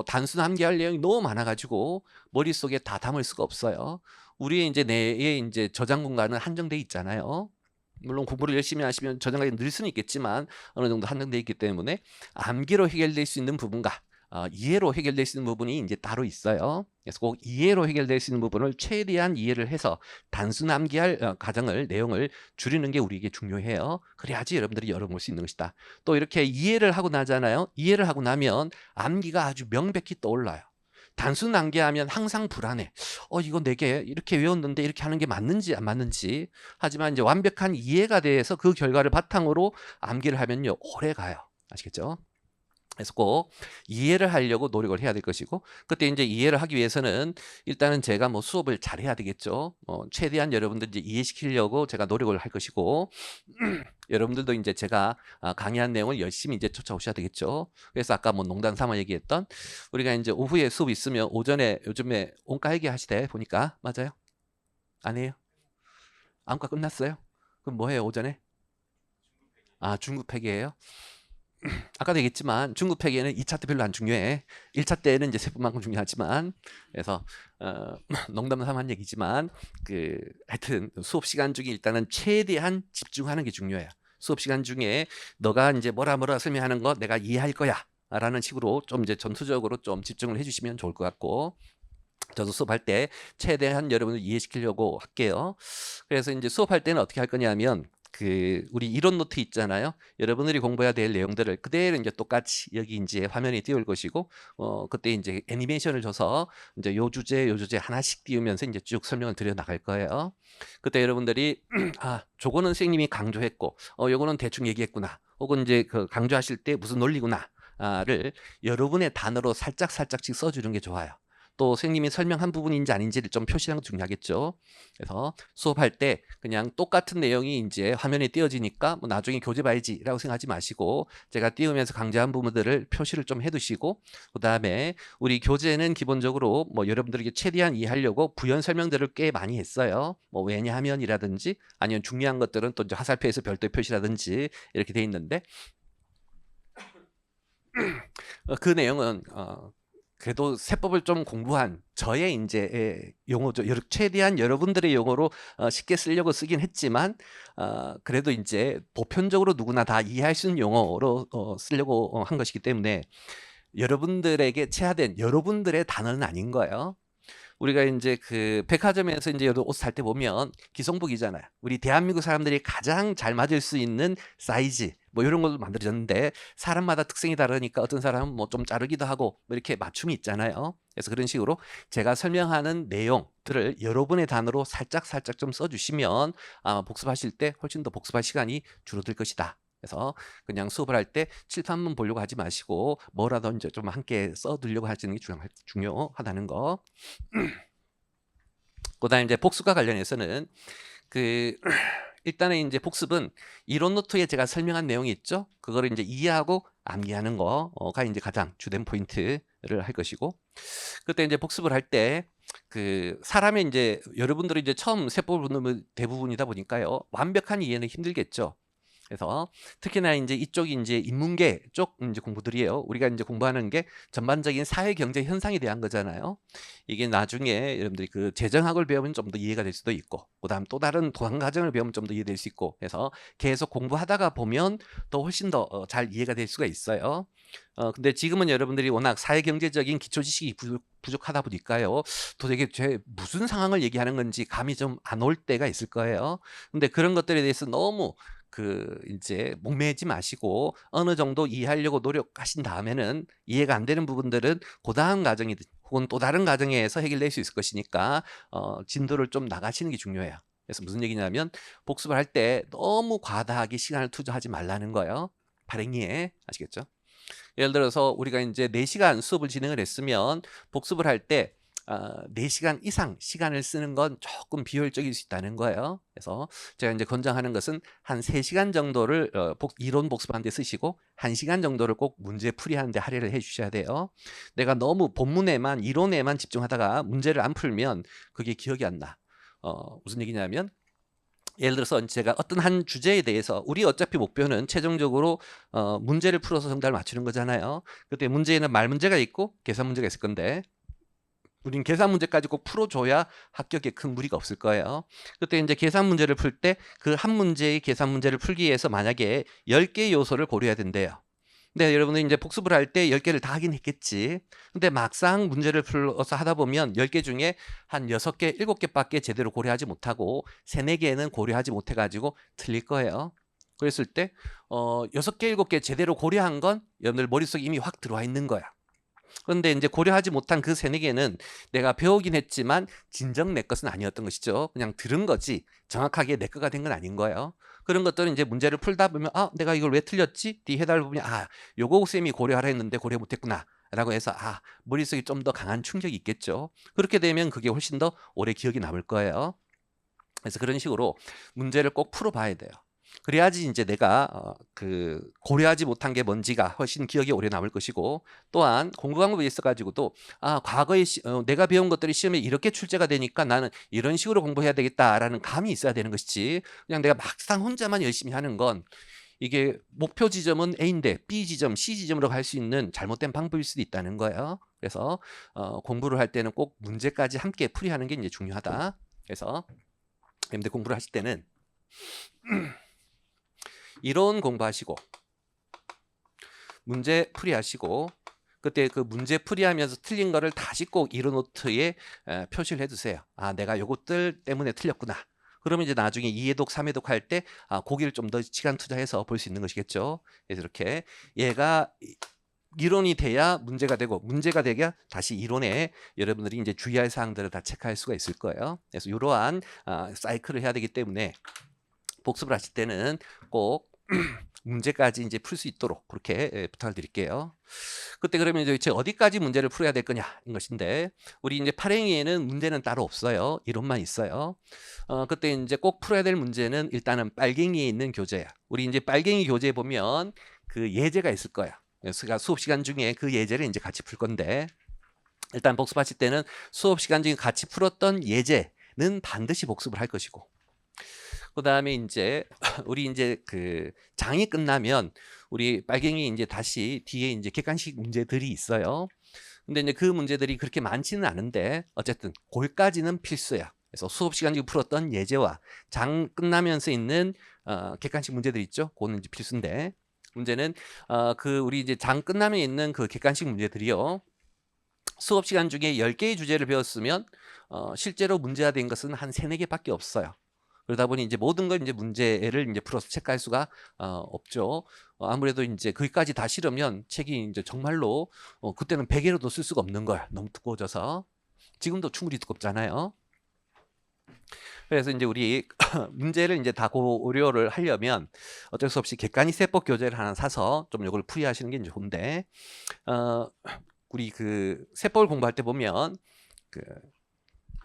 단순 암기할 내용이 너무 많아가지고 머릿속에 다 담을 수가 없어요. 우리의 이제 뇌의 이제 저장 공간은 한정돼 있잖아요. 물론 공부를 열심히 하시면 저장이 늘 수는 있겠지만 어느 정도 한정돼 있기 때문에 암기로 해결될 수 있는 부분과 이해로 해결될 수 있는 부분이 이제 따로 있어요. 그래서 꼭 이해로 해결될 수 있는 부분을 최대한 이해를 해서 단순 암기할 과정을 내용을 줄이는 게 우리에게 중요해요. 그래야지 여러분들이 열어볼 수 있는 것이다. 또 이렇게 이해를 하고 나잖아요. 이해를 하고 나면 암기가 아주 명백히 떠올라요. 단순 암기하면 항상 불안해. 이거 내게 이렇게 외웠는데 이렇게 하는 게 맞는지 안 맞는지. 하지만 이제 완벽한 이해가 돼서 그 결과를 바탕으로 암기를 하면요 오래 가요. 아시겠죠? 그래서 꼭 이해를 하려고 노력을 해야 될 것이고 그때 이제 이해를 하기 위해서는 일단은 제가 뭐 수업을 잘해야 되겠죠. 최대한 여러분들 이제 이해시키려고 제가 노력을 할 것이고 여러분들도 이제 제가 강의한 내용을 열심히 이제 쫓아오셔야 되겠죠. 그래서 아까 뭐 농담 삼아 얘기했던 우리가 이제 오후에 수업 있으면 오전에 요즘에 온가회계 하시대 보니까 맞아요? 아니에요? 안과 끝났어요? 그럼 뭐 해요 오전에? 중급 회계예요? 아까도 얘기했지만 중급 회계는 2차 때 별로 안 중요해. 1차 때는 이제 세법만큼 중요하지만 그래서 농담 삼아 한 얘기지만 하여튼 수업 시간 중에 일단은 최대한 집중하는 게 중요해요. 수업 시간 중에 너가 이제 뭐라 설명하는 거 내가 이해할 거야 라는 식으로 좀 이제 전투적으로 좀 집중을 해주시면 좋을 것 같고 저도 수업할 때 최대한 여러분을 이해시키려고 할게요. 그래서 이제 수업할 때는 어떻게 할 거냐면 우리 이론 노트 있잖아요. 여러분들이 공부해야 될 내용들을 그대로 이제 똑같이 여기 이제 화면에 띄울 것이고, 그때 이제 애니메이션을 줘서 이제 요 주제 하나씩 띄우면서 이제 쭉 설명을 드려 나갈 거예요. 그때 여러분들이 저거는 선생님이 강조했고, 요거는 대충 얘기했구나. 혹은 이제 그 강조하실 때 무슨 논리구나를 여러분의 단어로 살짝씩 써주는 게 좋아요. 또 선생님이 설명한 부분인지 아닌지를 좀 표시하는 거 중요하겠죠. 그래서 수업할 때 그냥 똑같은 내용이 이제 화면에 띄어지니까 뭐 나중에 교재 봐야지라고 생각하지 마시고 제가 띄우면서 강조한 부분들을 표시를 좀 해두시고 그 다음에 우리 교재는 기본적으로 뭐 여러분들에게 최대한 이해하려고 부연 설명들을 꽤 많이 했어요. 뭐 왜냐하면이라든지 아니면 중요한 것들은 또 이제 화살표에서 별도의 표시라든지 이렇게 돼 있는데 그 내용은 그래도 세법을 좀 공부한 저의 이제 용어죠. 최대한 여러분들의 용어로 쉽게 쓰려고 쓰긴 했지만 그래도 이제 보편적으로 누구나 다 이해할 수 있는 용어로 쓰려고 한 것이기 때문에 여러분들에게 체화된 여러분들의 단어는 아닌 거예요. 우리가 이제 그 백화점에서 이제 옷 살 때 보면 기성복이잖아요. 우리 대한민국 사람들이 가장 잘 맞을 수 있는 사이즈 뭐 이런 걸로 만들어졌는데 사람마다 특성이 다르니까 어떤 사람은 뭐 좀 자르기도 하고 뭐 이렇게 맞춤이 있잖아요. 그래서 그런 식으로 제가 설명하는 내용들을 여러분의 단어로 살짝 좀 써주시면 아마 복습하실 때 훨씬 더 복습할 시간이 줄어들 것이다. 그래서 그냥 수업을 할 때 칠판만 보려고 하지 마시고 뭐라도 이제 좀 함께 써두려고 하시는 게 중요하다는 거. 그다음에 이제 복습과 관련해서는 그 일단은 이제 복습은 이론 노트에 제가 설명한 내용이 있죠. 그거를 이제 이해하고 암기하는 거가 이제 가장 주된 포인트를 할 것이고, 그때 이제 복습을 할 때 그 사람의 이제 여러분들이 이제 처음 세법을 보는 대부분이다 보니까요, 완벽한 이해는 힘들겠죠. 그래서 특히나 이제 이쪽이 이제 인문계 쪽 이제 공부들이에요. 우리가 이제 공부하는 게 전반적인 사회 경제 현상에 대한 거잖아요. 이게 나중에 여러분들이 그 재정학을 배우면 좀 더 이해가 될 수도 있고, 그다음 또 다른 도상 과정을 배우면 좀 더 이해될 수 있고, 해서 계속 공부하다가 보면 더 훨씬 더 잘 이해가 될 수가 있어요. 근데 지금은 여러분들이 워낙 사회 경제적인 기초 지식이 부족하다 보니까요, 도대체 무슨 상황을 얘기하는 건지 감이 좀 안 올 때가 있을 거예요. 근데 그런 것들에 대해서 너무 이제 목매지 마시고 어느 정도 이해하려고 노력하신 다음에는 이해가 안 되는 부분들은 그 다음 과정이든 혹은 또 다른 과정에서 해결될 수 있을 것이니까 진도를 좀 나가시는 게 중요해요. 그래서 무슨 얘기냐면 복습을 할 때 너무 과다하게 시간을 투자하지 말라는 거예요. 발행이에 아시겠죠? 예를 들어서 우리가 이제 4시간 수업을 진행을 했으면 복습을 할 때 4시간 이상 시간을 쓰는 건 조금 비효율적일 수 있다는 거예요. 그래서 제가 이제 권장하는 것은 한 3시간 정도를 이론 복습하는 데 쓰시고 1시간 정도를 꼭 문제 풀이하는 데 할애를 해 주셔야 돼요. 내가 너무 본문에만 이론에만 집중하다가 문제를 안 풀면 그게 기억이 안 나. 무슨 얘기냐면 예를 들어서 제가 어떤 한 주제에 대해서 우리 어차피 목표는 최종적으로 문제를 풀어서 정답을 맞추는 거잖아요. 그때 문제에는 말 문제가 있고 계산 문제가 있을 건데 우린 계산 문제까지 꼭 풀어줘야 합격에 큰 무리가 없을 거예요. 그때 이제 계산 문제를 풀 때 그 한 문제의 계산 문제를 풀기 위해서 만약에 10개의 요소를 고려해야 된대요. 근데 여러분은 이제 복습을 할 때 10개를 다 하긴 했겠지. 근데 막상 문제를 풀어서 하다 보면 10개 중에 한 6개, 7개밖에 제대로 고려하지 못하고 3, 4개는 고려하지 못해가지고 틀릴 거예요. 그랬을 때 6개, 7개 제대로 고려한 건 여러분들 머릿속에 이미 확 들어와 있는 거야. 그런데 이제 고려하지 못한 그 3, 4개는 내가 배우긴 했지만 진정 내 것은 아니었던 것이죠. 그냥 들은 거지 정확하게 내 거가 된 건 아닌 거예요. 그런 것들은 이제 문제를 풀다 보면 내가 이걸 왜 틀렸지? 뒤 해답을 보면 요거 쌤이 고려하라 했는데 고려 못했구나 라고 해서 머릿속에 좀 더 강한 충격이 있겠죠. 그렇게 되면 그게 훨씬 더 오래 기억이 남을 거예요. 그래서 그런 식으로 문제를 꼭 풀어봐야 돼요. 그래야지 이제 내가 고려하지 못한 게 뭔지가 훨씬 기억에 오래 남을 것이고, 또한 공부 방법에 있어 가지고도 과거에 내가 배운 것들이 시험에 이렇게 출제가 되니까 나는 이런 식으로 공부해야 되겠다라는 감이 있어야 되는 것이지, 그냥 내가 막상 혼자만 열심히 하는 건 이게 목표 지점은 A인데 B 지점, C 지점으로 갈 수 있는 잘못된 방법일 수도 있다는 거예요. 그래서 공부를 할 때는 꼭 문제까지 함께 풀이하는 게 이제 중요하다. 그래서 여러분들 공부를 하실 때는 이론 공부하시고 문제 풀이하시고 그때 그 문제 풀이하면서 틀린 거를 다시 꼭 이론 노트에 표시를 해두세요. 내가 요것들 때문에 틀렸구나. 그러면 이제 나중에 2회독, 3회독 할 때 거기를 좀 더 시간 투자해서 볼 수 있는 것이겠죠. 그래서 이렇게 얘가 이론이 돼야 문제가 되고 문제가 되야 다시 이론에 여러분들이 이제 주의할 사항들을 다 체크할 수가 있을 거예요. 그래서 이러한 사이클을 해야 되기 때문에 복습을 하실 때는 꼭 문제까지 이제 풀 수 있도록 그렇게 부탁을 드릴게요. 그때 그러면 이제 어디까지 문제를 풀어야 될 거냐인 것인데, 우리 이제 8행위에는 문제는 따로 없어요. 이론만 있어요. 그때 이제 꼭 풀어야 될 문제는 일단은 빨갱이에 있는 교재야. 우리 이제 빨갱이 교재에 보면 그 예제가 있을 거야. 그래서 수업 시간 중에 그 예제를 이제 같이 풀 건데, 일단 복습하실 때는 수업 시간 중에 같이 풀었던 예제는 반드시 복습을 할 것이고, 그 다음에 이제 우리 이제 그 장이 끝나면 우리 빨갱이 이제 다시 뒤에 이제 객관식 문제들이 있어요. 근데 이제 그 문제들이 그렇게 많지는 않은데 어쨌든 거기까지는 필수야. 그래서 수업 시간 중에 풀었던 예제와 장 끝나면서 있는 객관식 문제들 있죠. 그거는 이제 필수인데 문제는 그 우리 이제 장 끝나면 있는 그 객관식 문제들이요. 수업 시간 중에 10개의 주제를 배웠으면 실제로 문제화된 것은 한 3, 4개밖에 없어요. 그러다 보니 이제 모든 걸 이제 문제를 이제 풀어서 체크할 수가 없죠. 아무래도 이제 거기까지 다 실으면 책이 이제 정말로 그때는 베개로도 쓸 수가 없는 거야. 너무 두꺼워져서. 지금도 충분히 두껍잖아요. 그래서 이제 우리 문제를 이제 다 고려를 하려면 어쩔 수 없이 객관식 세법 교재를 하나 사서 좀 이걸 풀이하시는 게 이제 좋은데 우리 그 세법을 공부할 때 보면 그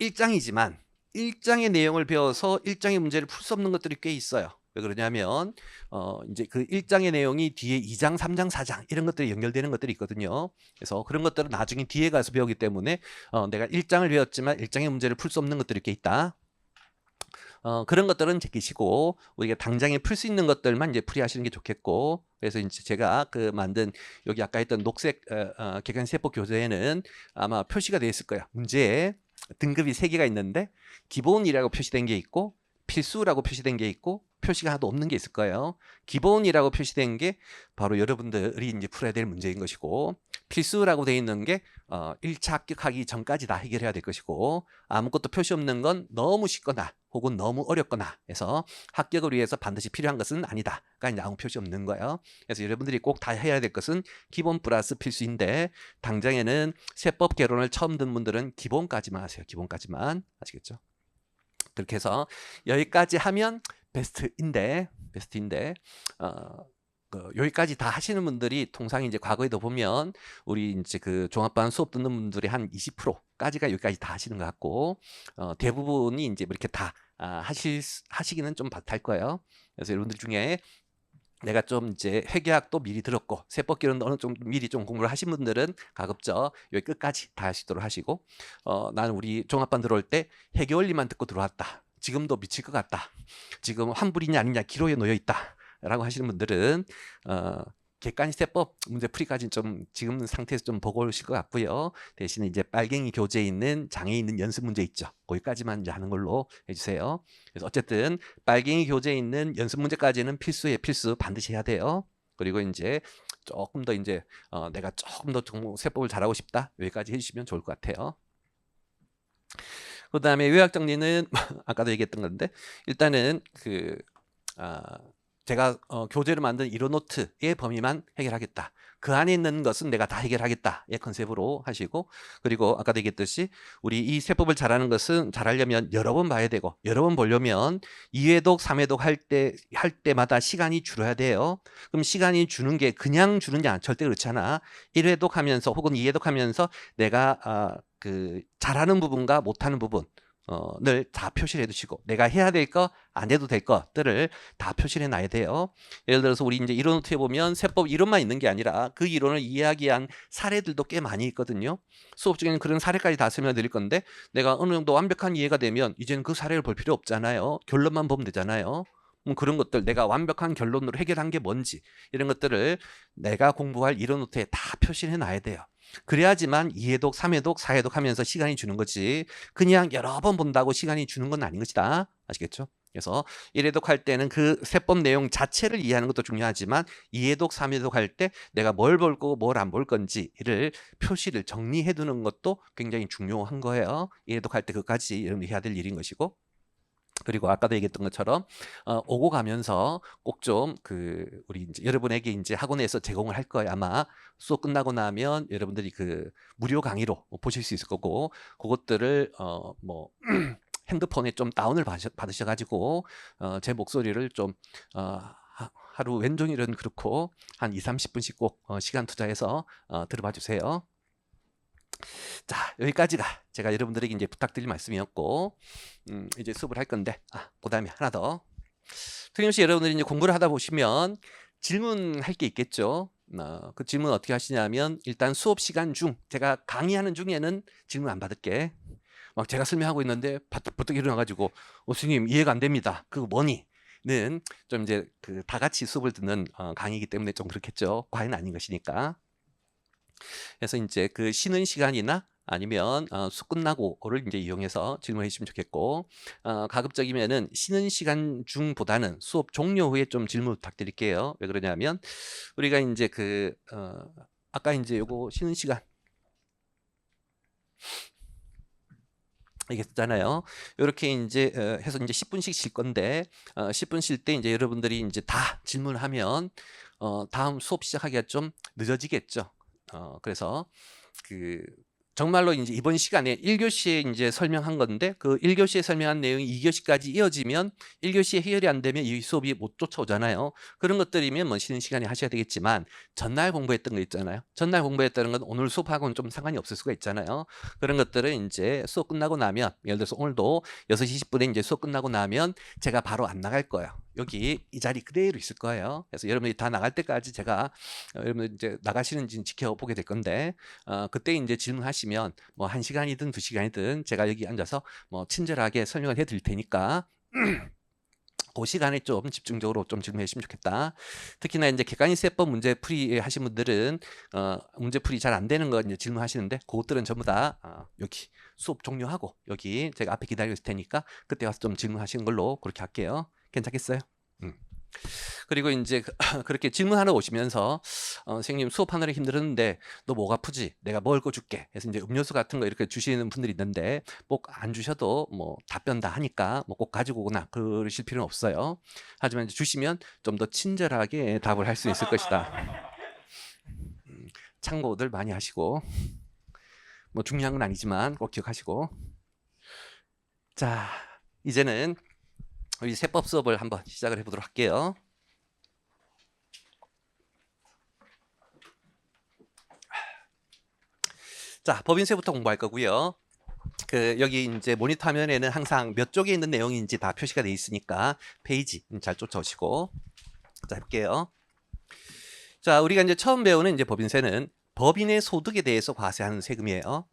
1장이지만 1장의 내용을 배워서 1장의 문제를 풀 수 없는 것들이 꽤 있어요. 왜 그러냐면 이제 그 1장의 내용이 뒤에 2장, 3장, 4장 이런 것들이 연결되는 것들이 있거든요. 그래서 그런 것들은 나중에 뒤에 가서 배우기 때문에 내가 1장을 배웠지만 1장의 문제를 풀 수 없는 것들이 꽤 있다. 그런 것들은 제끼시고 우리가 당장에 풀 수 있는 것들만 이제 풀이하시는 게 좋겠고 그래서 이제 제가 그 만든 여기 아까 했던 녹색 객관식 세법 교재에는 아마 표시가 되어 있을 거야. 문제에 등급이 3개가 있는데 기본이라고 표시된 게 있고 필수라고 표시된 게 있고 표시가 하나도 없는 게 있을 거예요. 기본이라고 표시된 게 바로 여러분들이 이제 풀어야 될 문제인 것이고 필수라고 되어 있는 게 1차 합격하기 전까지 다 해결해야 될 것이고 아무것도 표시 없는 건 너무 쉽거나 혹은 너무 어렵거나 해서 합격을 위해서 반드시 필요한 것은 아니다. 그러니까 이제 아무 표시 없는 거예요. 그래서 여러분들이 꼭 다 해야 될 것은 기본 플러스 필수인데 당장에는 세법 개론을 처음 듣는 분들은 기본까지만 하세요. 기본까지만. 아시겠죠? 그렇게 해서 여기까지 하면 베스트인데 여기까지 다 하시는 분들이 통상 이제 과거에도 보면 우리 이제 그 종합반 수업 듣는 분들이 한 20%까지가 여기까지 다 하시는 것 같고 대부분이 이제 이렇게 다 하시기는 좀 벅할 거예요. 그래서 여러분들 중에 내가 좀 이제 회계학도 미리 들었고 세법기는 어느 좀 미리 좀 공부를 하신 분들은 가급적 여기 끝까지 다 할 수 있도록 하시고 나는 우리 종합반 들어올 때 회계 원리만 듣고 들어왔다. 지금도 미칠 것 같다. 지금 환불이냐 아니냐 기로에 놓여 있다. 라고 하시는 분들은 객관식 세법 문제 풀이까지는 좀 지금 상태에서 좀 버거우실 것 같고요. 대신에 이제 빨갱이 교재에 있는 장에 있는 연습 문제 있죠. 거기까지만 이제 하는 걸로 해주세요. 그래서 어쨌든 빨갱이 교재에 있는 연습 문제까지는 필수에 필수 반드시 해야 돼요. 그리고 이제 조금 더 이제 내가 조금 더 세법을 잘하고 싶다 여기까지 해주시면 좋을 것 같아요. 그 다음에 요약 정리는 아까도 얘기했던 건데 일단은 제가 교재를 만든 이론 노트의 범위만 해결하겠다. 그 안에 있는 것은 내가 다 해결하겠다. 의 컨셉으로 하시고 그리고 아까도 얘기했듯이 우리 이 세법을 잘하는 것은 잘하려면 여러 번 봐야 되고 여러 번 보려면 2회독, 3회독 할 때마다 시간이 줄어야 돼요. 그럼 시간이 주는 게 그냥 주는 게 절대 그렇지 않아. 1회독 하면서 혹은 2회독 하면서 내가 그 잘하는 부분과 못하는 부분 늘 다 표시를 해두시고 내가 해야 될 거 안 해도 될 것들을 다 표시를 해놔야 돼요. 예를 들어서 우리 이제 이론 노트에 보면 세법 이론만 있는 게 아니라 그 이론을 이야기한 사례들도 꽤 많이 있거든요. 수업 중에는 그런 사례까지 다 설명드릴 건데 내가 어느 정도 완벽한 이해가 되면 이제는 그 사례를 볼 필요 없잖아요. 결론만 보면 되잖아요. 그런 것들 내가 완벽한 결론으로 해결한 게 뭔지 이런 것들을 내가 공부할 이론 노트에 다 표시를 해놔야 돼요. 그래야지만 2회독, 3회독, 4회독 하면서 시간이 주는 거지 그냥 여러 번 본다고 시간이 주는 건 아닌 것이다. 아시겠죠? 그래서 1회독 할 때는 그 세법 내용 자체를 이해하는 것도 중요하지만 2회독, 3회독 할 때 내가 뭘 볼 거고 뭘 안 볼 건지를 표시를 정리해 두는 것도 굉장히 중요한 거예요. 1회독 할 때 그까지 여러분이 해야 될 일인 것이고 그리고 아까도 얘기했던 것처럼 오고 가면서 꼭 좀 우리 이제 여러분에게 이제 학원에서 제공을 할 거예요. 아마 수업 끝나고 나면 여러분들이 그 무료 강의로 보실 수 있을 거고 그것들을 뭐 핸드폰에 좀 다운을 받으셔가지고 제 목소리를 좀 하루 왼종일은 그렇고 한 2~30분씩 꼭 시간 투자해서 들어봐 주세요. 자, 여기까지가 제가 여러분들에게 이제 부탁드릴 말씀이었고 이제 수업을 할 건데 그 다음에 하나 더 틀림없이 여러분들이 이제 공부를 하다 보시면 질문할 게 있겠죠. 그 질문 어떻게 하시냐면 일단 수업 시간 중 제가 강의하는 중에는 질문 안 받을게. 막 제가 설명하고 있는데 버뜩 일어나가지고 선생님 이해가 안 됩니다. 그거 뭐니? 는 좀 이제 다 같이 수업을 듣는 강의이기 때문에 좀 그렇겠죠. 과외는 아닌 것이니까. 그래서 이제 그 쉬는 시간이나 아니면 수업 끝나고를 이제 이용해서 질문해 주시면 좋겠고, 가급적이면은 쉬는 시간 중보다는 수업 종료 후에 좀 질문 부탁드릴게요. 왜 그러냐면 우리가 이제 아까 이제 요거 쉬는 시간 얘기했잖아요. 이렇게 이제 해서 이제 10분씩 쉴 건데 10분 쉴 때 이제 여러분들이 이제 다 질문하면 다음 수업 시작하기가 좀 늦어지겠죠. 그래서 그 정말로 이제 이번 시간에 1교시에 이제 설명한 건데 그 1교시에 설명한 내용이 2교시까지 이어지면 1교시에 해결이 안 되면 이 수업이 못 쫓아오잖아요. 그런 것들이면 뭐 쉬는 시간에 하셔야 되겠지만 전날 공부했던 거 있잖아요. 전날 공부했다는 건 오늘 수업하고는 좀 상관이 없을 수가 있잖아요. 그런 것들은 이제 수업 끝나고 나면, 예를 들어서 오늘도 6시 20분에 이제 수업 끝나고 나면 제가 바로 안 나갈 거예요. 여기 이 자리 그대로 있을 거예요. 그래서 여러분들이 다 나갈 때까지 제가 여러분들 이제 나가시는지 지켜보게 될 건데 그때 이제 질문하시면 뭐 1시간이든 2시간이든 제가 여기 앉아서 뭐 친절하게 설명을 해드릴 테니까 그 시간에 좀 집중적으로 좀 질문해 주시면 좋겠다. 특히나 이제 객관이세법 문제풀이 하신 분들은 문제풀이 잘 안 되는 거 이제 질문하시는데 그것들은 전부 다 여기 수업 종료하고 여기 제가 앞에 기다리고 있을 테니까 그때 와서 좀 질문하시는 걸로 그렇게 할게요. 괜찮겠어요? 그리고 이제 그렇게 질문하러 오시면서 선생님 수업하느라 힘들었는데 너 목 아프지? 내가 먹을 거 줄게. 그래서 이제 음료수 같은 거 이렇게 주시는 분들이 있는데 꼭 안 주셔도 뭐 답변 다 하니까 뭐 꼭 가지고 오거나 그러실 필요는 없어요. 하지만 이제 주시면 좀 더 친절하게 답을 할 수 있을 것이다. 참고들 많이 하시고 뭐 중요한 건 아니지만 꼭 기억하시고. 자, 이제는 우리 세법 수업을 한번 시작을 해보도록 할게요. 자, 법인세부터 공부할 거고요. 여기 이제 모니터 화면에는 항상 몇 쪽에 있는 내용인지 다 표시가 되어 있으니까 페이지 잘 쫓아오시고. 자, 해볼게요. 자, 우리가 이제 처음 배우는 이제 법인세는 법인의 소득에 대해서 과세하는 세금이에요.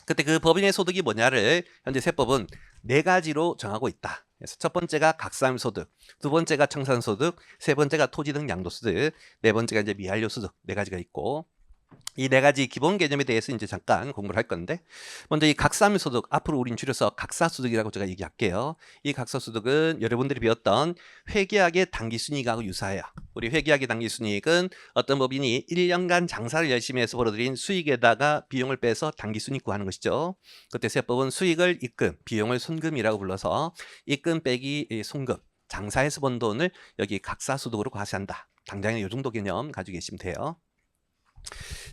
그때 그 법인의 소득이 뭐냐를 현재 세법은 4가지로 정하고 있다. 그래서 첫 번째가 각산소득, 두 번째가 청산소득, 세 번째가 토지 등 양도소득, 네 번째가 이제 미완료소득 4가지가 있고, 이 4가지 기본 개념에 대해서 이제 잠깐 공부를 할 건데, 먼저 이 각산소득, 앞으로 우린 줄여서 각사소득이라고 제가 얘기할게요. 이 각사소득은 여러분들이 배웠던 회계학의 당기순이익하고 유사해요. 우리 회계학의 당기순이익은 어떤 법인이 1년간 장사를 열심히 해서 벌어들인 수익에다가 비용을 빼서 당기순이익 구하는 것이죠. 그때 세법은 수익을 입금, 비용을 손금이라고 불러서 입금 빼기 손금, 장사해서 번 돈을 여기 각사소득으로 과세한다. 당장에 이 정도 개념 가지고 계시면 돼요.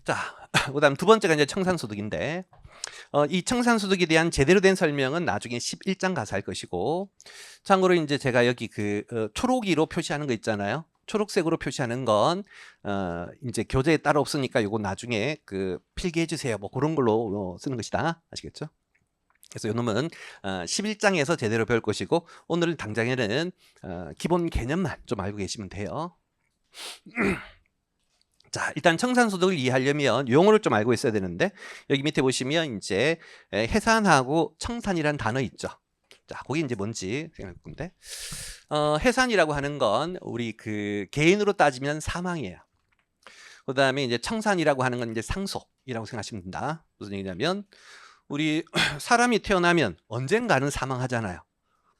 자, 그다음 두 번째가 이제 청산소득인데, 이 청산소득에 대한 제대로 된 설명은 나중에 11장 가서 할 것이고, 참고로 이제 제가 여기 초록이로 표시하는 거 있잖아요. 초록색으로 표시하는 건 이제 교재에 따로 없으니까 이거 나중에 필기해 주세요. 뭐 그런 걸로 쓰는 것이다. 아시겠죠? 그래서 이놈은 11장에서 제대로 배울 것이고, 오늘 당장에는 기본 개념만 좀 알고 계시면 돼요. 자, 일단 청산소득을 이해하려면 용어를 좀 알고 있어야 되는데, 여기 밑에 보시면 이제 해산하고 청산이라는 단어 있죠. 자, 그게 이제 뭔지 생각할 건데, 해산이라고 하는 건 우리 개인으로 따지면 사망이에요. 그 다음에 이제 청산이라고 하는 건 이제 상속이라고 생각하시면 된다. 무슨 얘기냐면 우리 사람이 태어나면 언젠가는 사망하잖아요.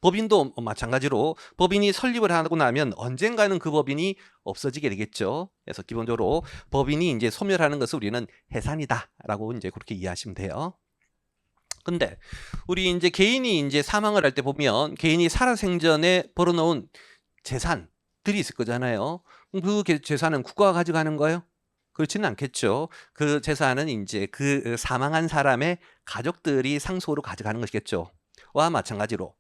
법인도 마찬가지로 법인이 설립을 하고 나면 언젠가는 그 법인이 없어지게 되겠죠. 그래서 기본적으로 법인이 이제 소멸하는 것을 우리는 해산이다라고 이제 그렇게 이해하시면 돼요. 근데 우리 이제 개인이 이제 사망을 할 때 보면 개인이 살아생전에 벌어놓은 재산들이 있을 거잖아요. 그 재산은 국가가 가져가는 거예요? 그렇지는 않겠죠. 그 재산은 이제 사망한 사람의 가족들이 상속으로 가져가는 것이겠죠. 와 마찬가지로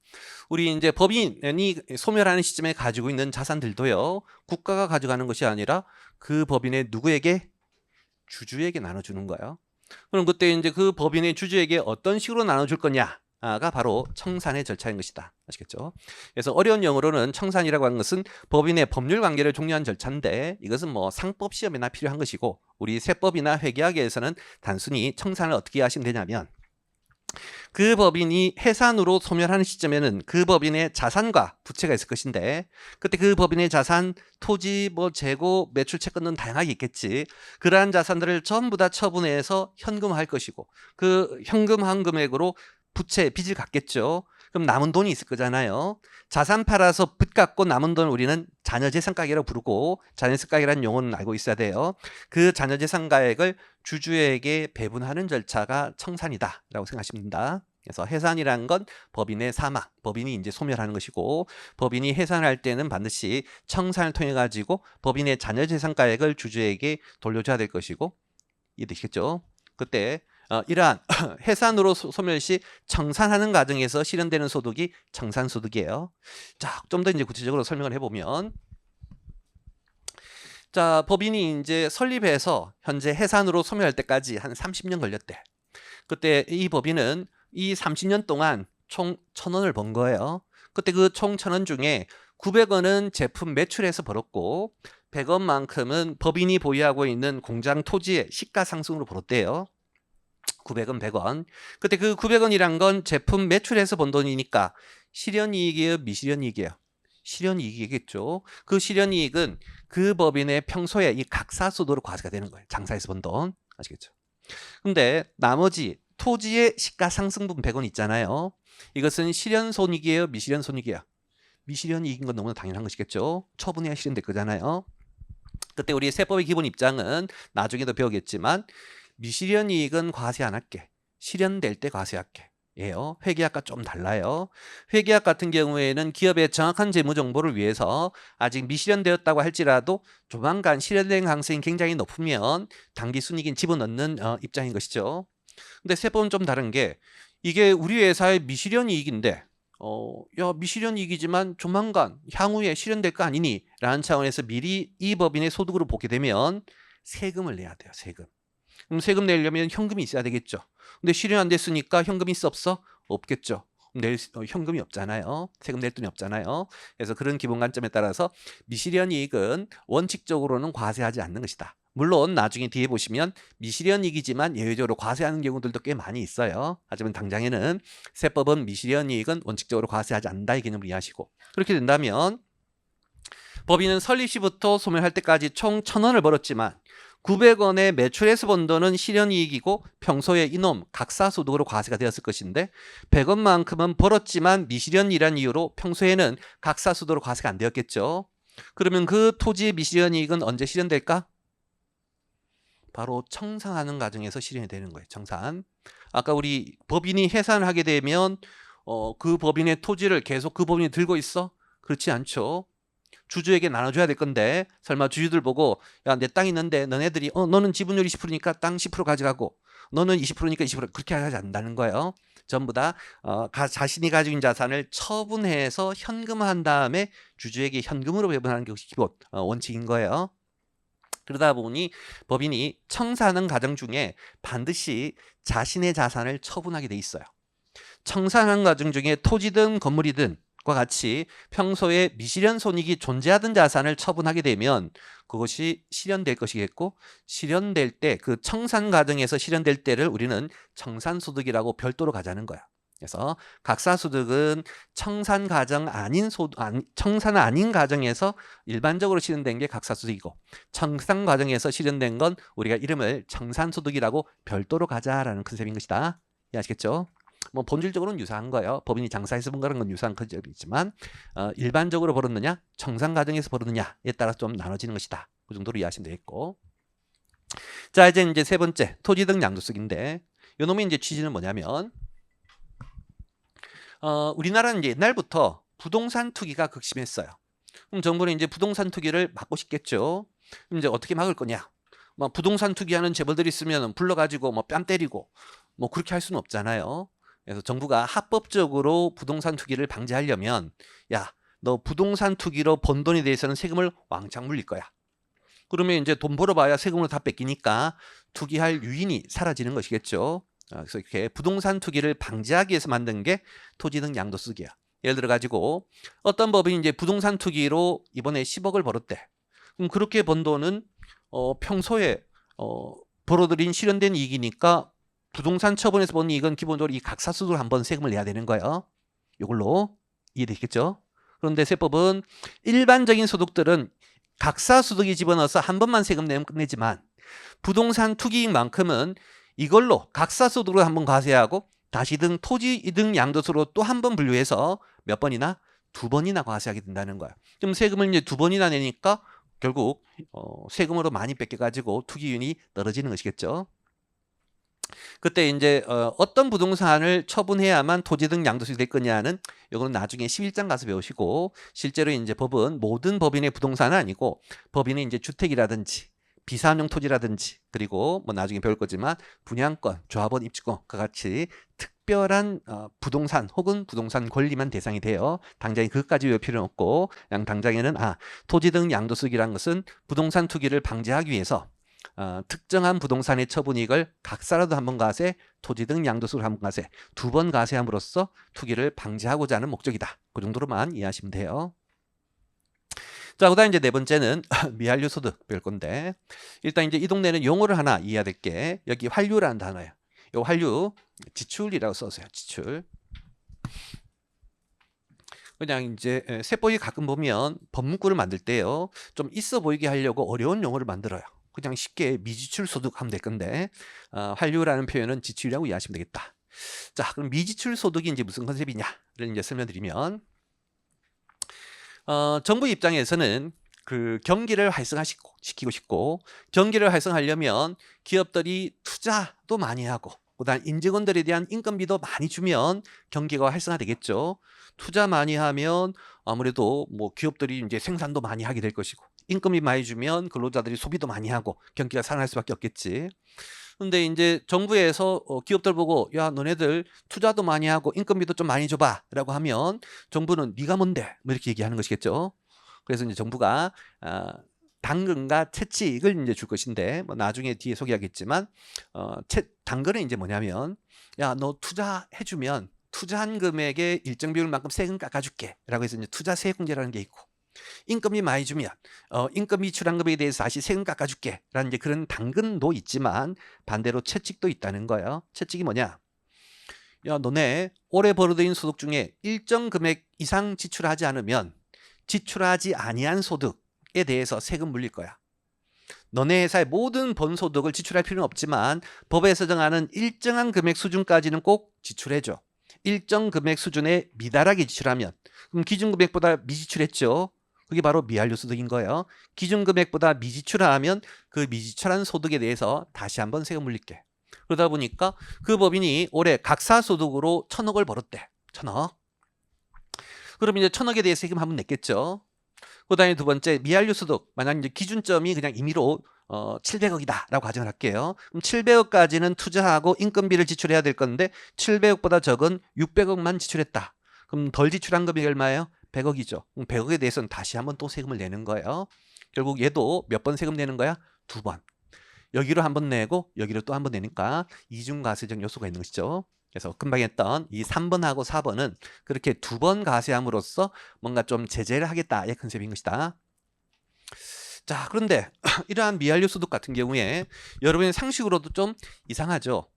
우리 이제 법인이 소멸하는 시점에 가지고 있는 자산들도요, 국가가 가져가는 것이 아니라 그 법인의 누구에게? 주주에게 나눠주는 거예요. 그럼 그때 이제 그 법인의 주주에게 어떤 식으로 나눠줄 거냐가 바로 청산의 절차인 것이다. 아시겠죠? 그래서 어려운 영어로는 청산이라고 하는 것은 법인의 법률 관계를 종료한 절차인데, 이것은 뭐 상법 시험에나 필요한 것이고, 우리 세법이나 회계학에서는 단순히 청산을 어떻게 하시면 되냐면 그 법인이 해산으로 소멸하는 시점에는 그 법인의 자산과 부채가 있을 것인데 그때 그 법인의 자산, 토지, 뭐 재고, 매출 채권 등 다양하게 있겠지. 그러한 자산들을 전부 다 처분해서 현금화할 것이고 그 현금한 금액으로 부채, 빚을 갚겠죠. 그럼 남은 돈이 있을 거잖아요. 자산 팔아서 빚 갚고 남은 돈을 우리는 자녀재산가액이라고 부르고 자녀재산가액이라는 용어는 알고 있어야 돼요. 그 자녀재산가액을 주주에게 배분하는 절차가 청산이다라고 생각하시면 된다. 그래서 해산이란 건 법인의 사막, 법인이 이제 소멸하는 것이고 법인이 해산할 때는 반드시 청산을 통해 가지고 법인의 자녀재산가액을 주주에게 돌려줘야 될 것이고 이해되시겠죠? 그때 이러한 해산으로 소멸 시 청산하는 과정에서 실현되는 소득이 청산소득이에요. 자, 좀 더 이제 구체적으로 설명을 해보면 자, 법인이 이제 설립해서 현재 해산으로 소멸할 때까지 한 30년 걸렸대. 그때 이 법인은 이 30년 동안 총 1,000원을 번 거예요. 그때 그 총 1,000원 중에 900원은 제품 매출에서 벌었고 100원만큼은 법인이 보유하고 있는 공장 토지의 시가 상승으로 벌었대요. 900원, 100원. 그때 그 900원이란 건 제품 매출에서 번 돈이니까 실현이익이에요, 미실현이익이에요? 실현이익이겠죠. 그 실현이익은 그 법인의 평소에 이 각사소득으로 과세가 되는 거예요. 장사에서 번 돈. 아시겠죠? 근데 나머지 토지의 시가 상승분 100원 있잖아요. 이것은 실현손익이에요, 미실현손익이에요? 미실현이익인 건 너무나 당연한 것이겠죠. 처분해야 실현될 거잖아요. 그때 우리 세법의 기본 입장은 나중에도 배우겠지만 미실현이익은 과세 안 할게. 실현될 때 과세할게. 예요. 회계학과 좀 달라요. 회계학 같은 경우에는 기업의 정확한 재무 정보를 위해서 아직 미실현되었다고 할지라도 조만간 실현된 가능성이 굉장히 높으면 당기 순이익인 집어넣는 입장인 것이죠. 근데 세법은 좀 다른 게 이게 우리 회사의 미실현이익인데 야, 미실현이익이지만 조만간 향후에 실현될 거 아니니? 라는 차원에서 미리 이 법인의 소득으로 보게 되면 세금을 내야 돼요. 세금. 그럼 세금 내려면 현금이 있어야 되겠죠. 근데 실현 안 됐으니까 현금이 있어 없어? 없겠죠. 현금이 없잖아요. 세금 낼 돈이 없잖아요. 그래서 그런 기본 관점에 따라서 미실현 이익은 원칙적으로는 과세하지 않는 것이다. 물론 나중에 뒤에 보시면 미실현 이익이지만 예외적으로 과세하는 경우들도 꽤 많이 있어요. 하지만 당장에는 세법은 미실현 이익은 원칙적으로 과세하지 않는다 이 개념을 이해하시고 그렇게 된다면 법인은 설립 시부터 소멸할 때까지 총 1,000원을 벌었지만 900원의 매출에서 번 돈은 실현이익이고 평소에 이놈 각사소득으로 과세가 되었을 것인데 100원만큼은 벌었지만 미실현이란 이유로 평소에는 각사소득으로 과세가 안 되었겠죠. 그러면 그 토지의 미실현이익은 언제 실현될까? 바로 청산하는 과정에서 실현이 되는 거예요. 청산. 아까 우리 법인이 해산을 하게 되면 그 법인의 토지를 계속 그 법인이 들고 있어? 그렇지 않죠. 주주에게 나눠줘야 될 건데 설마 주주들 보고 야, 내 땅 있는데 너네들이 너는 지분율 20%니까 땅 10% 가져가고 너는 20%니까 20% 그렇게 하지 않는다는 거예요. 전부 다 자신이 가지고 있는 자산을 처분해서 현금화한 다음에 주주에게 현금으로 배분하는 것이 기본 원칙인 거예요. 그러다 보니 법인이 청산하는 과정 중에 반드시 자신의 자산을 처분하게 돼 있어요. 청산하는 과정 중에 토지든 건물이든 과 같이 평소에 미실현 손익이 존재하던 자산을 처분하게 되면 그것이 실현될 것이겠고 실현될 때 그 청산 과정에서 실현될 때를 우리는 청산소득이라고 별도로 가자는 거야. 그래서 각사소득은 청산 과정 청산 아닌 과정에서 일반적으로 실현된 게 각사소득이고 청산 과정에서 실현된 건 우리가 이름을 청산소득이라고 별도로 가자라는 컨셉인 것이다. 이해하시겠죠? 뭐 본질적으로는 유사한 거예요. 법인이 장사해서 본 거는 건 유사한 컨셉이지만 일반적으로 벌었느냐 청산 과정에서 벌었느냐에 따라 좀 나눠지는 것이다. 그 정도로 이해하시면 되겠고 자 이제 세 번째 토지 등 양도세인데 요 놈의 이제 취지는 뭐냐면 우리나라는 이제 옛날부터 부동산 투기가 극심했어요. 그럼 정부는 이제 부동산 투기를 막고 싶겠죠. 그럼 이제 어떻게 막을 거냐? 뭐 부동산 투기하는 재벌들이 있으면 불러가지고 뭐 뺨 때리고 뭐 그렇게 할 수는 없잖아요. 그래서 정부가 합법적으로 부동산 투기를 방지하려면 야, 너 부동산 투기로 번 돈에 대해서는 세금을 왕창 물릴 거야. 그러면 이제 돈 벌어봐야 세금으로 다 뺏기니까 투기할 유인이 사라지는 것이겠죠. 그래서 이렇게 부동산 투기를 방지하기 위해서 만든 게 토지 등 양도세기야. 예를 들어 가지고 어떤 법인이 이제 부동산 투기로 이번에 10억을 벌었대. 그럼 그렇게 번 돈은 평소에 벌어들인 실현된 이익이니까 부동산 처분에서 본 이익은 기본적으로 이 각사소득으로 한번 세금을 내야 되는 거예요. 이걸로 이해되시겠죠? 그런데 세법은 일반적인 소득들은 각사소득이 집어넣어서 한 번만 세금 내면 끝내지만 부동산 투기이익만큼은 이걸로 각사소득으로 한번 과세하고 다시 등 토지이득 양도소로 또 한 번 분류해서 몇 번이나? 2번이나 과세하게 된다는 거야. 그럼 세금을 이제 2번이나 내니까 결국 세금으로 많이 뺏겨가지고 투기율이 떨어지는 것이겠죠. 그때 이제 어떤 부동산을 처분해야만 토지등 양도세가 될 거냐는 이거는 나중에 11장 가서 배우시고, 실제로 이제 법은 모든 법인의 부동산은 아니고 법인의 이제 주택이라든지 비사업용 토지라든지 그리고 뭐 나중에 배울 거지만 분양권, 조합원 입주권과 같이 특별한 부동산 혹은 부동산 권리만 대상이 돼요. 당장에 그것까지 외울 필요는 없고 그냥 당장에는 토지등 양도세라는 것은 부동산 투기를 방지하기 위해서 특정한 부동산의 처분이익을 각사라도 한번 과세, 토지 등 양도세로 한번 과세, 2번 과세함으로써 투기를 방지하고자 하는 목적이다. 그 정도로만 이해하시면 돼요. 자, 그다음 이제 네 번째는 미완료 소득 배울 건데, 일단 이제 이 동네는 용어를 하나 이해해야 될 게, 여기 환류라는 단어예요. 이 환류 지출이라고 써서요. 지출. 그냥 이제 세법이 가끔 보면 법문구를 만들 때요, 좀 있어 보이게 하려고 어려운 용어를 만들어요. 그냥 쉽게 미지출 소득 하면 될 건데, 환류라는 표현은 지출이라고 이해하시면 되겠다. 자, 그럼 미지출 소득이 이제 무슨 컨셉이냐를 이제 설명드리면, 정부 입장에서는 그 경기를 활성화시키고 싶고, 경기를 활성화하려면 기업들이 투자도 많이 하고, 그다음 임직원들에 대한 인건비도 많이 주면 경기가 활성화되겠죠. 투자 많이 하면 아무래도 뭐 기업들이 이제 생산도 많이 하게 될 것이고, 인건비 많이 주면 근로자들이 소비도 많이 하고 경기가 살아날 수밖에 없겠지. 근데 이제 정부에서 기업들 보고, 야, 너네들 투자도 많이 하고 인건비도 좀 많이 줘봐 라고 하면 정부는 네가 뭔데? 뭐 이렇게 얘기하는 것이겠죠. 그래서 이제 정부가 당근과 채찍을 이제 줄 것인데, 뭐 나중에 뒤에 소개하겠지만, 당근은 이제 뭐냐면, 야, 너 투자해주면 투자한 금액의 일정 비율만큼 세금 깎아줄게 라고 해서 이제 투자세액공제라는 게 있고, 인건비 많이 주면 인건비 출한 금액에 대해서 다시 세금 깎아줄게 라는 이제 그런 당근도 있지만, 반대로 채찍도 있다는 거예요. 채찍이 뭐냐? 야, 너네 올해 벌어들인 소득 중에 일정 금액 이상 지출하지 않으면 지출하지 아니한 소득에 대해서 세금 물릴 거야. 너네 회사의 모든 번 소득을 지출할 필요는 없지만 법에서 정하는 일정한 금액 수준까지는 꼭 지출해줘. 일정 금액 수준에 미달하게 지출하면, 그럼 기준금액보다 미지출했죠. 그게 바로 미완료 소득인 거예요. 기준금액보다 미지출하면 그 미지출한 소득에 대해서 다시 한번 세금 물릴게. 그러다 보니까 그 법인이 올해 각사소득으로 1,000억을 벌었대. 1,000억. 그럼 이제 1,000억에 대해 세금 한번 냈겠죠. 그 다음에 두 번째, 미완료 소득. 만약 이제 기준점이 그냥 임의로 700억이다 라고 가정을 할게요. 그럼 700억까지는 투자하고 인건비를 지출해야 될 건데 700억보다 적은 600억만 지출했다. 그럼 덜 지출한 금액이 얼마예요? 100억이죠. 그럼 100억에 대해서는 다시 한번 또 세금을 내는 거예요. 결국 얘도 몇 번 세금 내는 거야? 2번. 여기로 한 번 내고 여기로 또 한 번 내니까 이중과세적 요소가 있는 것이죠. 그래서 금방 했던 이 3번하고 4번은 그렇게 2번 과세함으로써 뭔가 좀 제재를 하겠다, 이 컨셉인 것이다. 자, 그런데 이러한 미완료 소득 같은 경우에 여러분의 상식으로도 좀 이상하죠.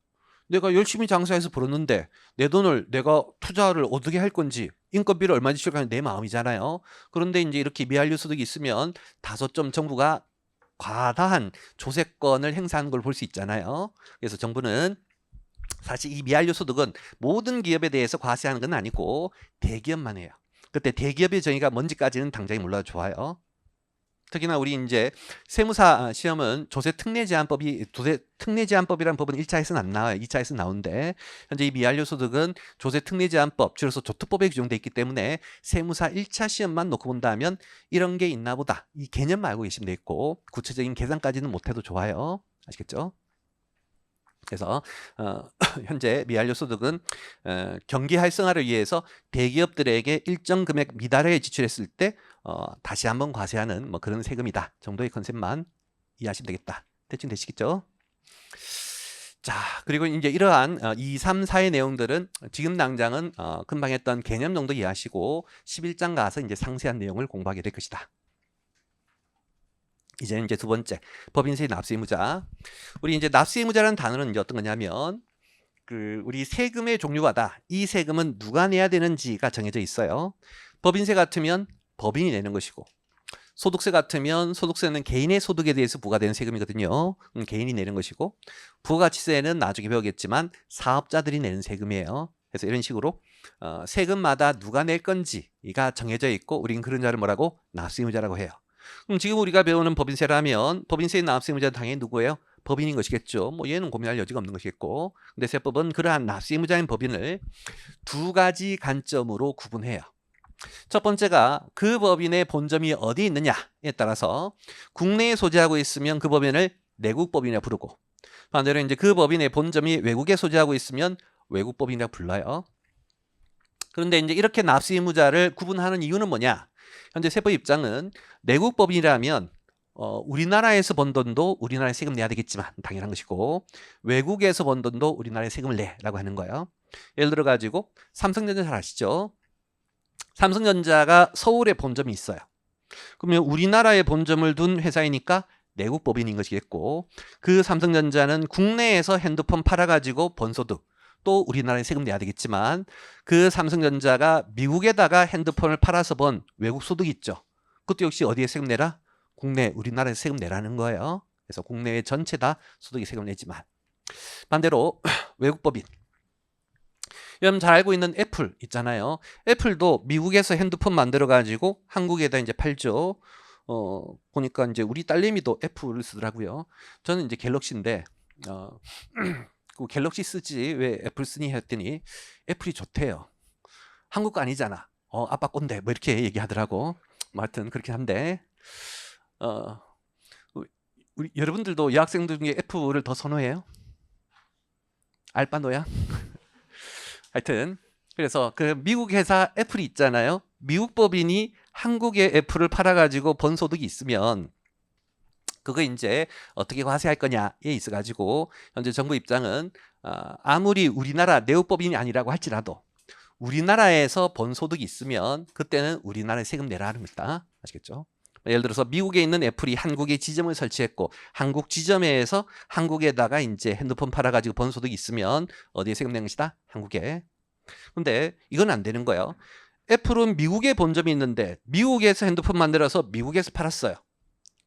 내가 열심히 장사해서 벌었는데 내 돈을 내가 투자를 어떻게 할 건지, 인건비를 얼마 지출할까 내 마음이잖아요. 그런데 이제 이렇게 미완료 소득이 있으면 다소 좀 정부가 과다한 조세권을 행사하는 걸 볼 수 있잖아요. 그래서 정부는 사실 이 미완료 소득은 모든 기업에 대해서 과세하는 건 아니고 대기업만 해요. 그때 대기업의 정의가 뭔지까지는 당장에 몰라도 좋아요. 특히나 우리 이제 세무사 시험은 조세특례제한법이라는 법은 1차에서는 안 나와요. 2차에서 나오는데, 현재 이 미완료 소득은 조세특례제한법, 줄여서 조특법에 규정되어 있기 때문에 세무사 1차 시험만 놓고 본다면 이런 게 있나 보다, 이 개념만 알고 계시면 되겠고, 구체적인 계산까지는 못해도 좋아요. 아시겠죠? 그래서 현재 미완료 소득은 경기 활성화를 위해서 대기업들에게 일정 금액 미달하게 지출했을 때 다시 한번 과세하는 뭐 그런 세금이다 정도의 컨셉만 이해하시면 되겠다. 대충 되시겠죠? 자, 그리고 이제 이러한 2, 3, 4의 내용들은 지금 당장은 금방 했던 개념 정도 이해하시고 11장 가서 이제 상세한 내용을 공부하게 될 것이다. 이제 두 번째, 법인세 납세의무자. 우리 이제 납세의무자라는 단어는 이제 어떤 거냐면, 우리 세금의 종류마다 이 세금은 누가 내야 되는지가 정해져 있어요. 법인세 같으면 법인이 내는 것이고, 소득세 같으면 소득세는 개인의 소득에 대해서 부과되는 세금이거든요. 개인이 내는 것이고, 부가가치세는 나중에 배우겠지만 사업자들이 내는 세금이에요. 그래서 이런 식으로 세금마다 누가 낼 건지가 정해져 있고, 우리는 그런 자를 뭐라고? 납세의무자라고 해요. 그럼 지금 우리가 배우는 법인세라면 법인세의 납세의무자는 당연히 누구예요? 법인인 것이겠죠. 뭐 얘는 고민할 여지가 없는 것이겠고, 근데 세법은 그러한 납세의무자인 법인을 두 가지 관점으로 구분해요. 첫 번째가 그 법인의 본점이 어디 있느냐에 따라서 국내에 소재하고 있으면 그 법인을 내국법인이라 부르고, 반대로 이제 그 법인의 본점이 외국에 소재하고 있으면 외국법인이라 불러요. 그런데 이제 이렇게 납세의무자를 구분하는 이유는 뭐냐? 현재 세법 입장은 내국법인이라면 우리나라에서 번 돈도 우리나라에 세금 내야 되겠지만 당연한 것이고, 외국에서 번 돈도 우리나라에 세금을 내라고 하는 거예요. 예를 들어 가지고 삼성전자 잘 아시죠? 삼성전자가 서울에 본점이 있어요. 그러면 우리나라에 본점을 둔 회사이니까 내국법인인 것이겠고, 그 삼성전자는 국내에서 핸드폰 팔아가지고 번 소득, 또 우리나라에 세금 내야 되겠지만, 그 삼성전자가 미국에다가 핸드폰을 팔아서 번 외국 소득이 있죠. 그것도 역시 어디에 세금 내라? 국내, 우리나라에 세금 내라는 거예요. 그래서 국내에 전체 다 소득이 세금 내지만, 반대로 외국법인, 여러분 잘 알고 있는 애플 있잖아요. 애플도 미국에서 핸드폰 만들어 가지고 한국에다 이제 팔죠. 보니까 이제 우리 딸내미도 애플을 쓰더라고요. 저는 이제 갤럭시인데 그 갤럭시 쓰지 왜 애플 쓰니 했더니 애플이 좋대요. 한국 거 아니잖아. 아빠 건데 뭐 이렇게 얘기하더라고. 뭐 하여튼 그렇긴 한데 우리 여러분들도 여학생들 중에 애플을 더 선호해요? 알바노야? 하여튼 그래서 그 미국 회사 애플이 있잖아요. 미국 법인이 한국에 애플을 팔아가지고 번 소득이 있으면 그거 이제 어떻게 과세할 거냐에 있어가지고 현재 정부 입장은 아무리 우리나라 내국법인이 아니라고 할지라도 우리나라에서 번 소득이 있으면 그때는 우리나라에 세금 내라 하는 것이다. 아시겠죠? 예를 들어서 미국에 있는 애플이 한국에 지점을 설치했고 한국 지점에서 한국에다가 이제 핸드폰 팔아가지고 번 소득이 있으면 어디에 세금 내는 것이다? 한국에. 근데 이건 안 되는 거예요. 애플은 미국에 본점이 있는데 미국에서 핸드폰 만들어서 미국에서 팔았어요.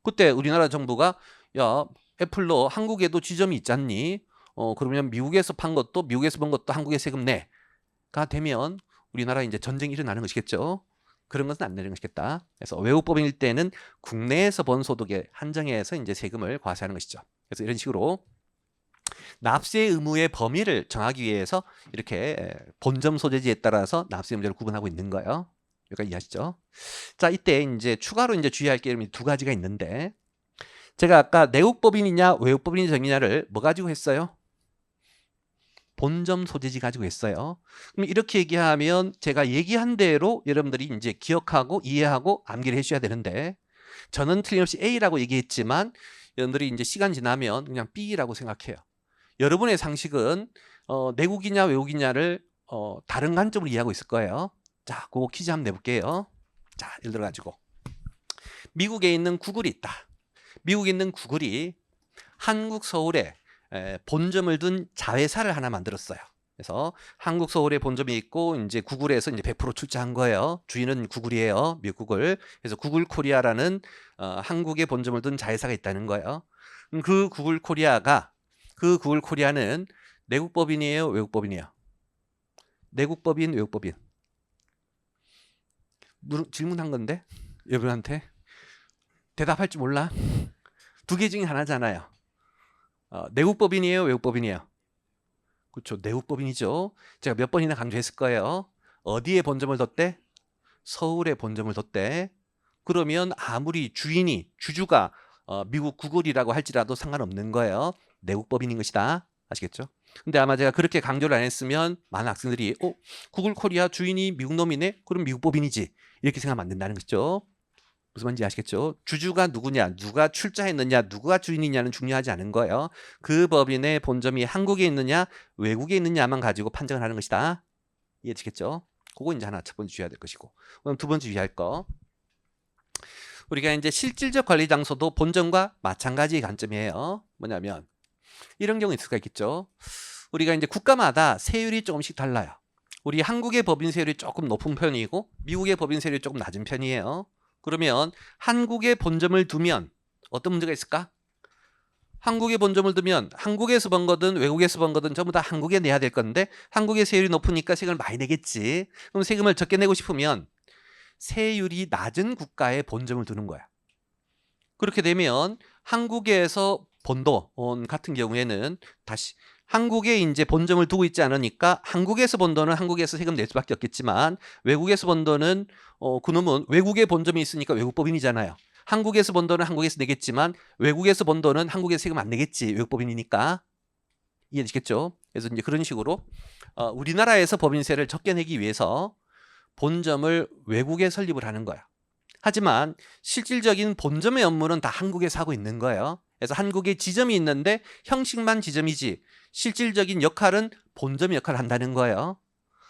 그때 우리나라 정부가 야 애플로 한국에도 지점이 있지 않니? 그러면 미국에서 판 것도 미국에서 본 것도 한국에 세금 내가 되면 우리나라 이제 전쟁이 일어나는 것이겠죠. 그런 것은 안 내는 것이겠다. 그래서 외국법인일 때는 국내에서 번 소득에 한정해서 이제 세금을 과세하는 것이죠. 그래서 이런 식으로 납세 의무의 범위를 정하기 위해서 이렇게 본점 소재지에 따라서 납세 의무자를 구분하고 있는 거예요. 여기까지 이해하시죠? 자, 이때 이제 추가로 이제 주의할 게 두 가지가 있는데, 제가 아까 내국법인이냐 외국법인이 정의냐를 뭐 가지고 했어요? 본점 소재지 가지고 했어요. 그럼 이렇게 얘기하면 제가 얘기한 대로 여러분들이 이제 기억하고 이해하고 암기를 해주셔야 되는데, 저는 틀림없이 A라고 얘기했지만 여러분들이 이제 시간 지나면 그냥 B라고 생각해요. 여러분의 상식은 내국이냐 외국이냐를 다른 관점으로 이해하고 있을 거예요. 자, 그거 퀴즈 한번 내볼게요. 자, 예를 들어 가지고 미국에 있는 구글이 있다. 미국에 있는 구글이 한국 서울에 본점을 둔 자회사를 하나 만들었어요. 그래서 한국 서울에 본점이 있고 이제 구글에서 이제 100% 출자한 거예요. 주인은 구글이에요. 미국 구글. 그래서 구글 코리아라는 한국에 본점을 둔 자회사가 있다는 거예요. 그 구글 코리아는 내국법인이에요, 외국법인이에요? 내국법인, 외국법인. 질문한 건데 여러분한테 대답할 줄 몰라? 두 개 중에 하나잖아요. 내국법인이에요, 외국법인이에요? 그렇죠, 내국법인이죠. 제가 몇 번이나 강조했을 거예요. 어디에 본점을 뒀대? 서울에 본점을 뒀대. 그러면 아무리 주주가 미국 구글이라고 할지라도 상관없는 거예요. 내국법인인 것이다. 아시겠죠? 근데 아마 제가 그렇게 강조를 안 했으면 많은 학생들이 구글 코리아 주인이 미국 놈이네? 그럼 미국 법인이지. 이렇게 생각하면 안 된다는 것이죠. 무슨 말인지 아시겠죠? 주주가 누구냐, 누가 출자했느냐, 누가 주인이냐는 중요하지 않은 거예요. 그 법인의 본점이 한국에 있느냐, 외국에 있느냐만 가지고 판정을 하는 것이다. 이해되시겠죠? 그거 이제 하나 첫 번째 주의해야 될 것이고. 그럼 두 번째 주의할 거. 우리가 이제 실질적 관리 장소도 본점과 마찬가지 관점이에요. 뭐냐면 이런 경우 있을 수가 있겠죠. 우리가 이제 국가마다 세율이 조금씩 달라요. 우리 한국의 법인 세율이 조금 높은 편이고 미국의 법인 세율이 조금 낮은 편이에요. 그러면 한국에 본점을 두면 어떤 문제가 있을까? 한국에 본점을 두면 한국에서 번 거든 외국에서 번 거든 전부 다 한국에 내야 될 건데 한국의 세율이 높으니까 세금을 많이 내겠지. 그럼 세금을 적게 내고 싶으면 세율이 낮은 국가에 본점을 두는 거야. 그렇게 되면 한국에서 본돈 같은 경우에는 다시 한국에 이제 본점을 두고 있지 않으니까 한국에서 번 돈은 한국에서 세금 낼 수밖에 없겠지만 외국에서 번 돈은 그놈은 외국에 본점이 있으니까 외국 법인이잖아요. 한국에서 번 돈은 한국에서 내겠지만 외국에서 번 돈은 한국에서 세금 안 내겠지. 외국 법인이니까. 이해되시겠죠? 그래서 이제 그런 식으로 우리나라에서 법인세를 적게 내기 위해서 본점을 외국에 설립을 하는 거야. 하지만 실질적인 본점의 업무는 다 한국에서 하고 있는 거예요. 그래서 한국에 지점이 있는데 형식만 지점이지 실질적인 역할은 본점이 역할을 한다는 거예요.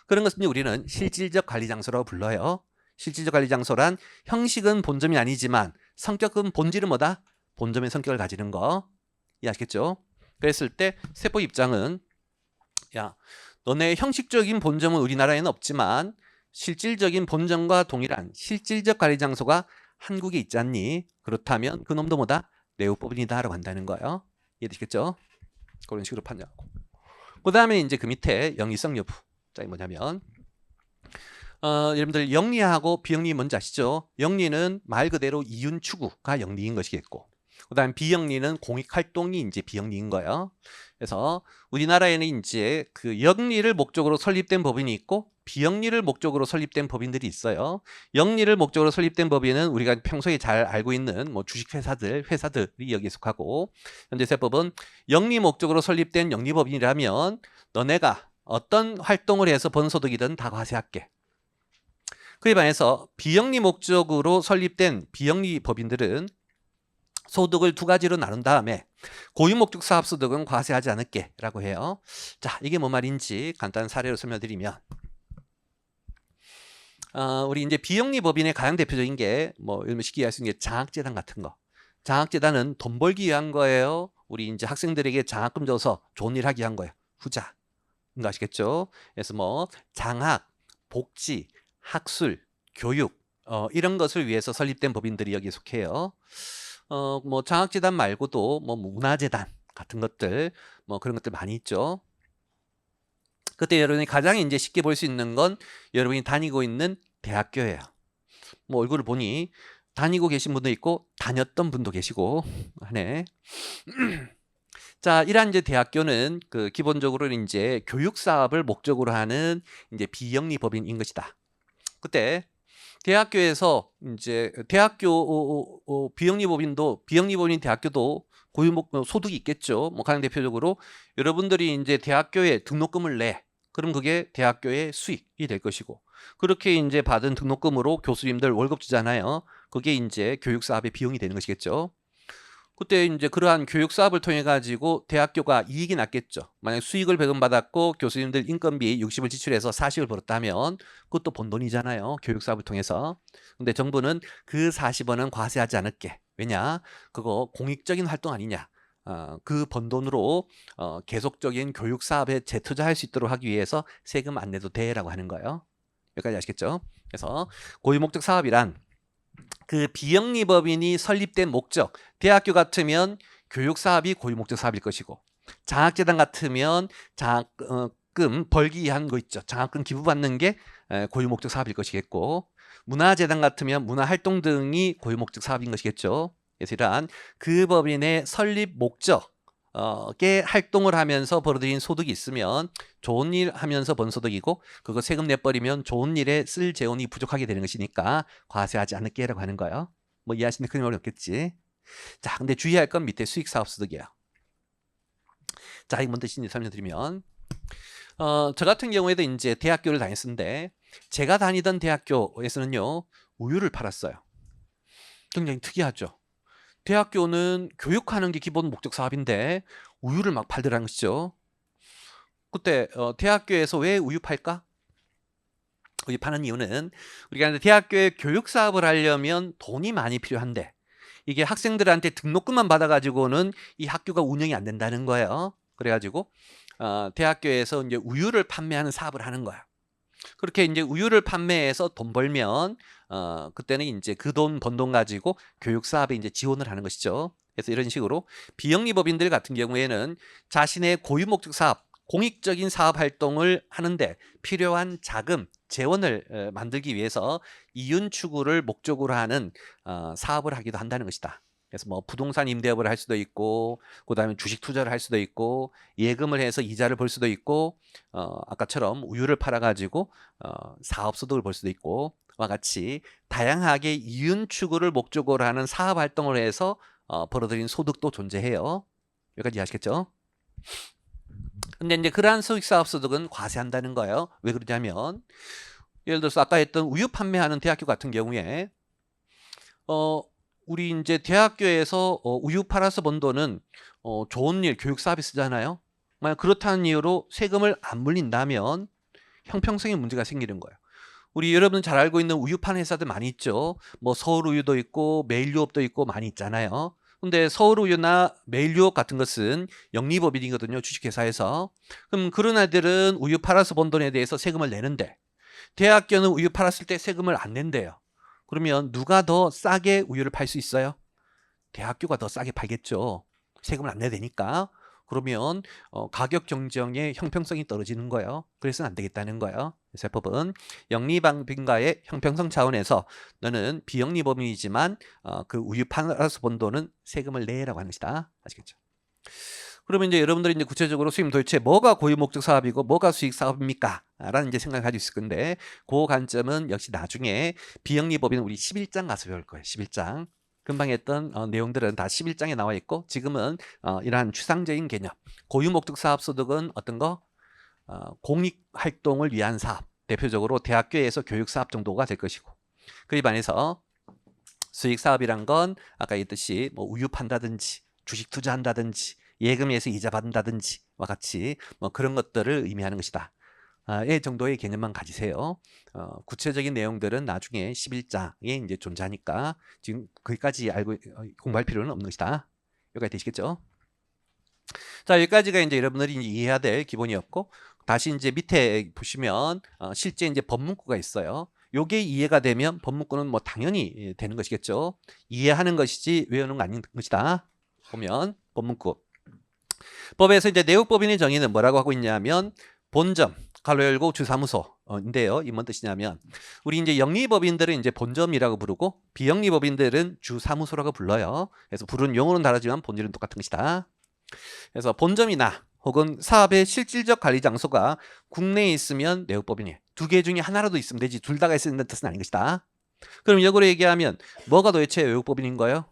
그런 것은 우리는 실질적 관리 장소라고 불러요. 실질적 관리 장소란 형식은 본점이 아니지만 성격은 본질은 뭐다? 본점의 성격을 가지는 거. 이해하시겠죠? 그랬을 때 세법 입장은 야, 너네 형식적인 본점은 우리나라에는 없지만 실질적인 본점과 동일한 실질적 관리 장소가 한국에 있지 않니? 그렇다면 그놈도 뭐다? 내국법인이다 라고 한다는 거예요. 이해되시겠죠? 그런 식으로 판정하고. 그 다음에 이제 그 밑에 영리성 여부. 자, 이 뭐냐면 여러분들 영리하고 비영리 뭔지 아시죠? 영리는 말 그대로 이윤 추구가 영리인 것이겠고 그 다음 비영리는 공익활동이 이제 비영리인 거예요. 그래서 우리나라에는 이제 그 영리를 목적으로 설립된 법인이 있고 비영리를 목적으로 설립된 법인들이 있어요. 영리를 목적으로 설립된 법인은 우리가 평소에 잘 알고 있는 뭐 회사들이 여기에 속하고 현재 세법은 영리 목적으로 설립된 영리법인이라면 너네가 어떤 활동을 해서 번 소득이든 다 과세할게. 그에 반해서 비영리 목적으로 설립된 비영리 법인들은 소득을 두 가지로 나눈 다음에 고유목적 사업소득은 과세하지 않을게 라고 해요. 자, 이게 뭐 말인지 간단한 사례로 설명드리면 우리 이제 비영리 법인의 가장 대표적인 게 뭐 쉽게 이해할 수 있는 게 장학재단 같은 거. 장학재단은 돈 벌기 위한 거예요. 우리 이제 학생들에게 장학금 줘서 좋은 일 하기 위한 거예요. 후자. 이거 아시겠죠? 그래서 뭐 장학, 복지, 학술, 교육 이런 것을 위해서 설립된 법인들이 여기에 속해요. 뭐 장학재단 말고도 뭐 문화재단 같은 것들 뭐 그런 것들 많이 있죠. 그때 여러분이 가장 이제 쉽게 볼 수 있는 건 여러분이 다니고 있는 대학교예요. 뭐 얼굴을 보니 다니고 계신 분도 있고 다녔던 분도 계시고 하네. 자, 이러한 이제 대학교는 그 기본적으로 이제 교육 사업을 목적으로 하는 이제 비영리 법인인 것이다. 그때 대학교에서 이제 대학교 비영리 법인 대학교도 고유목 소득이 있겠죠. 뭐 가장 대표적으로 여러분들이 이제 대학교에 등록금을 내. 그럼 그게 대학교의 수익이 될 것이고 그렇게 이제 받은 등록금으로 교수님들 월급 주잖아요. 그게 이제 교육 사업의 비용이 되는 것이겠죠. 그때 이제 그러한 교육 사업을 통해 가지고 대학교가 이익이 났겠죠. 만약 수익을 배분받았고 교수님들 인건비 60을 지출해서 40을 벌었다면 그것도 번 돈이잖아요. 교육 사업을 통해서. 근데 정부는 그 40원은 과세하지 않을게. 왜냐? 그거 공익적인 활동 아니냐. 그 번 돈으로 계속적인 교육 사업에 재투자할 수 있도록 하기 위해서 세금 안 내도 돼라고 하는 거예요. 여기까지 아시겠죠? 그래서 고유목적 사업이란 그 비영리 법인이 설립된 목적, 대학교 같으면 교육 사업이 고유목적 사업일 것이고 장학재단 같으면 장학금 벌기 위한 거 있죠. 장학금 기부받는 게 고유목적 사업일 것이겠고 문화재단 같으면 문화활동 등이 고유목적 사업인 것이겠죠. 그래서 이러한 그 법인의 설립 목적에 활동을 하면서 벌어들인 소득이 있으면 좋은 일 하면서 번 소득이고 그거 세금 내버리면 좋은 일에 쓸 재원이 부족하게 되는 것이니까 과세하지 않을게라고 하는 거예요. 뭐 이해하시는데 큰 어려움 없겠지. 자, 근데 주의할 건 밑에 수익사업소득이에요. 자, 이게 뭔 뜻인지 설명드리면 저 같은 경우에도 이제 대학교를 다녔는데 제가 다니던 대학교에서는요 우유를 팔았어요. 굉장히 특이하죠. 대학교는 교육하는 게 기본 목적 사업인데 우유를 막 팔더라는 것이죠. 그때 대학교에서 왜 우유 팔까? 우유 파는 이유는 우리가 대학교에 교육 사업을 하려면 돈이 많이 필요한데 이게 학생들한테 등록금만 받아가지고는 이 학교가 운영이 안 된다는 거예요. 그래가지고 대학교에서 이제 우유를 판매하는 사업을 하는 거야. 그렇게 이제 우유를 판매해서 돈 벌면 그때는 이제 그 번 돈 가지고 교육 사업에 이제 지원을 하는 것이죠. 그래서 이런 식으로 비영리법인들 같은 경우에는 자신의 고유 목적 사업, 공익적인 사업 활동을 하는데 필요한 자금, 재원을 만들기 위해서 이윤 추구를 목적으로 하는 사업을 하기도 한다는 것이다. 그래서 뭐 부동산 임대업을 할 수도 있고, 그다음에 주식 투자를 할 수도 있고, 예금을 해서 이자를 벌 수도 있고, 아까처럼 우유를 팔아가지고 사업 소득을 벌 수도 있고, 와 같이 다양하게 이윤 추구를 목적으로 하는 사업 활동을 해서 벌어들인 소득도 존재해요. 여기까지 아시겠죠? 근데 이제 그러한 수익 사업 소득은 과세한다는 거예요. 왜 그러냐면 예를 들어서 아까 했던 우유 판매하는 대학교 같은 경우에 우리 이제 대학교에서 우유 팔아서 번 돈은 좋은 일, 교육 사업에 쓰잖아요. 만약 그렇다는 이유로 세금을 안 물린다면 형평성의 문제가 생기는 거예요. 우리 여러분 잘 알고 있는 우유 파는 회사들 많이 있죠. 뭐 서울우유도 있고 매일유업도 있고 많이 있잖아요. 근데 서울우유나 매일유업 같은 것은 영리법인이거든요. 주식회사에서. 그럼 그런 애들은 우유 팔아서 번 돈에 대해서 세금을 내는데 대학교는 우유 팔았을 때 세금을 안 낸대요. 그러면 누가 더 싸게 우유를 팔 수 있어요? 대학교가 더 싸게 팔겠죠. 세금을 안 내야 되니까. 그러면 가격 경쟁의 형평성이 떨어지는 거예요. 그래서는 안 되겠다는 거예요. 세법은 영리법인과의 형평성 차원에서 너는 비영리법인이지만 그 우유 팔아서 번 돈은 세금을 내라고 하는 것이다. 아시겠죠? 그러면 이제 여러분들이 이제 구체적으로 수익 도대체 뭐가 고유 목적 사업이고 뭐가 수익 사업입니까? 라는 이제 생각을 가지고 있을 건데 그 관점은 역시 나중에 비영리법인 우리 11장 가서 배울 거예요. 11장. 금방 했던 내용들은 다 11장에 나와 있고 지금은 이러한 추상적인 개념. 고유 목적 사업 소득은 어떤 거? 공익 활동을 위한 사업. 대표적으로 대학교에서 교육 사업 정도가 될 것이고. 그에 반해서 수익 사업이란 건 아까 얘기했듯이 뭐 우유 판다든지 주식 투자한다든지 예금에서 이자 받는다든지와 같이 뭐 그런 것들을 의미하는 것이다. 이 정도의 개념만 가지세요. 구체적인 내용들은 나중에 11장에 이제 존재하니까 지금 거기까지 알고 공부할 필요는 없는 것이다. 여기까지 되시겠죠? 자, 여기까지가 이제 여러분들이 이해해야 될 기본이었고 다시 이제 밑에 보시면 실제 이제 법문구가 있어요. 요게 이해가 되면 법문구는 뭐 당연히 되는 것이겠죠. 이해하는 것이지 외우는 거 아닌 것이다. 보면 법문구. 법에서 이제 내국법인의 정의는 뭐라고 하고 있냐면 본점, 가로 열고 주사무소인데요. 이 뭔 뜻이냐면 우리 이제 영리법인들은 이제 본점이라고 부르고 비영리법인들은 주사무소라고 불러요. 그래서 부르는 용어는 다르지만 본질은 똑같은 것이다. 그래서 본점이나 혹은 사업의 실질적 관리 장소가 국내에 있으면 내국법인이에요. 두 개 중에 하나라도 있으면 되지 둘 다가 있는 뜻은 아닌 것이다. 그럼 역으로 얘기하면 뭐가 도대체 외국법인인 거예요?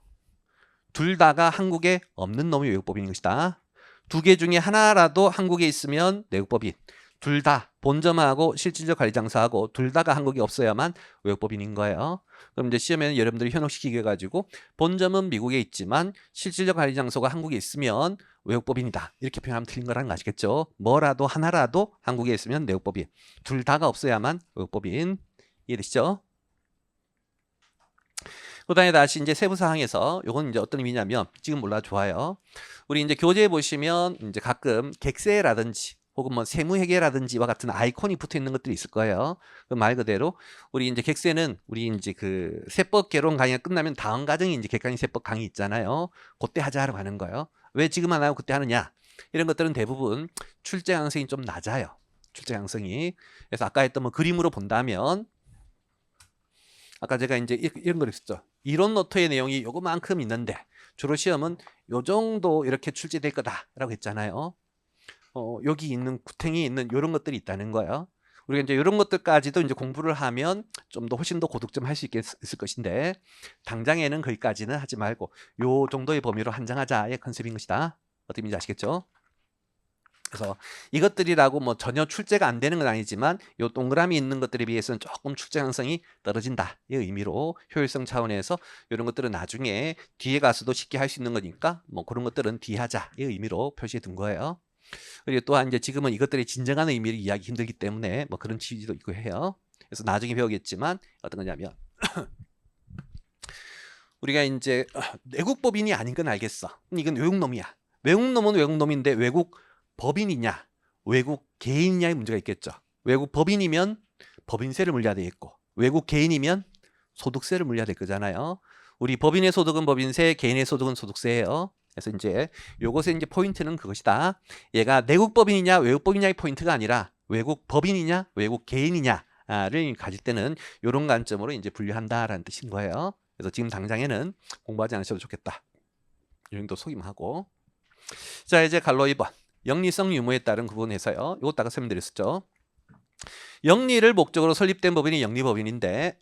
둘 다가 한국에 없는 놈이 외국법인인 것이다. 두 개 중에 하나라도 한국에 있으면 내국법인. 둘 다 본점하고 실질적 관리 장소하고 둘 다가 한국에 없어야만 외국법인인 거예요. 그럼 이제 시험에는 여러분들이 현혹시키게 해가지고 본점은 미국에 있지만 실질적 관리 장소가 한국에 있으면 외국법인이다. 이렇게 표현하면 틀린 거라는 거 아시겠죠? 뭐라도 하나라도 한국에 있으면 내국법인. 둘 다가 없어야만 외국법인. 이해되시죠? 그다음에 다시 이제 세부 사항에서 요건 이제 어떤 의미냐면 지금 몰라 좋아요. 우리 이제 교재에 보시면 이제 가끔 객세라든지 혹은 뭐 세무회계라든지와 같은 아이콘이 붙어 있는 것들이 있을 거예요. 그 말 그대로 우리 이제 객세는 우리 이제 그 세법 개론 강의가 끝나면 다음 과정이 이제 객관식 세법 강의 있잖아요. 그때 하자라고 하는 거예요. 왜 지금 안 하고 그때 하느냐? 이런 것들은 대부분 출제 가능성이 좀 낮아요. 출제 가능성이. 그래서 아까 했던 뭐 그림으로 본다면 아까 제가 이제 이런 걸 했었죠. 이론 노트의 내용이 요거만큼 있는데 주로 시험은 요 정도 이렇게 출제될 거다라고 했잖아요. 여기 있는 구탱이 있는 이런 것들이 있다는 거예요. 우리가 이제 이런 것들까지도 이제 공부를 하면 좀 더 훨씬 더 고득점 할 수 있을 것인데 당장에는 거기까지는 하지 말고 요 정도의 범위로 한정하자의 컨셉인 것이다. 어떻게 의미인지 아시겠죠? 그래서 이것들이라고 뭐 전혀 출제가 안 되는 건 아니지만 요 동그라미 있는 것들에 비해서는 조금 출제 가능성이 떨어진다. 이 의미로 효율성 차원에서 이런 것들은 나중에 뒤에 가서도 쉽게 할 수 있는 거니까 뭐 그런 것들은 뒤에 하자. 이 의미로 표시해 둔 거예요. 그리고 또한 이제 지금은 이것들이 진정한 의미를 이해하기 힘들기 때문에 뭐 그런 취지도 있고 해요. 그래서 나중에 배우겠지만 어떤 거냐면 우리가 이제 외국법인이 아닌 건 알겠어. 이건 외국놈이야. 외국놈은 외국놈인데 외국 법인이냐? 외국 개인이냐의 문제가 있겠죠. 외국 법인이면 법인세를 물려야 되겠고, 외국 개인이면 소득세를 물려야 될 거잖아요. 우리 법인의 소득은 법인세, 개인의 소득은 소득세예요. 그래서 이제 요것의 이제 포인트는 그것이다. 얘가 내국 법인이냐 외국 법인이냐의 포인트가 아니라 외국 법인이냐 외국 개인이냐를 가질 때는 이런 관점으로 이제 분류한다라는 뜻인 거예요. 그래서 지금 당장에는 공부하지 않으셔도 좋겠다. 이 정도 속임만 하고. 자, 이제 갈로 2번. 영리성 유무에 따른 구분해서요. 이것도 아까 설명드렸었죠. 영리를 목적으로 설립된 법인이 영리법인인데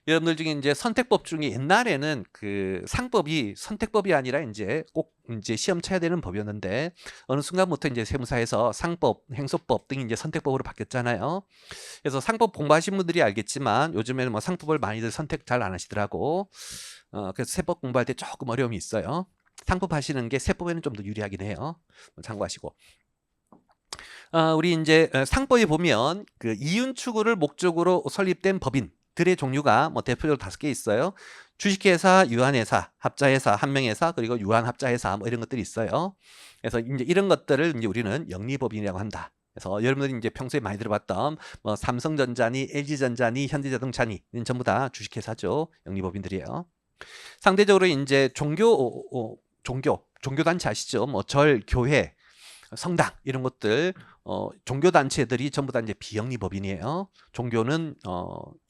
여러분들 중에 이제 선택법 중에 옛날에는 그 상법이 선택법이 아니라 이제 꼭 이제 시험 쳐야 되는 법이었는데 어느 순간부터 이제 세무사에서 상법, 행소법 등이 이제 선택법으로 바뀌었잖아요. 그래서 상법 공부하신 분들이 알겠지만 요즘에는 뭐 상법을 많이들 선택 잘 안 하시더라고. 그래서 세법 공부할 때 조금 어려움이 있어요. 상법 하시는 게 세법에는 좀 더 유리하긴 해요. 참고하시고. 우리 이제 상법에 보면 그 이윤 추구를 목적으로 설립된 법인들의 종류가 뭐 대표적으로 5개 있어요. 주식회사, 유한회사, 합자회사, 한명회사, 그리고 유한합자회사 뭐 이런 것들이 있어요. 그래서 이제 이런 것들을 이제 우리는 영리법인이라고 한다. 그래서 여러분들이 이제 평소에 많이 들어봤던 뭐 삼성전자니, LG전자니, 현대자동차니 전부 다 주식회사죠. 영리법인들이에요. 상대적으로 이제 종교단체 아시죠? 뭐 절, 교회, 성당 이런 것들 종교 단체들이 전부 다 이제 비영리 법인이에요. 종교는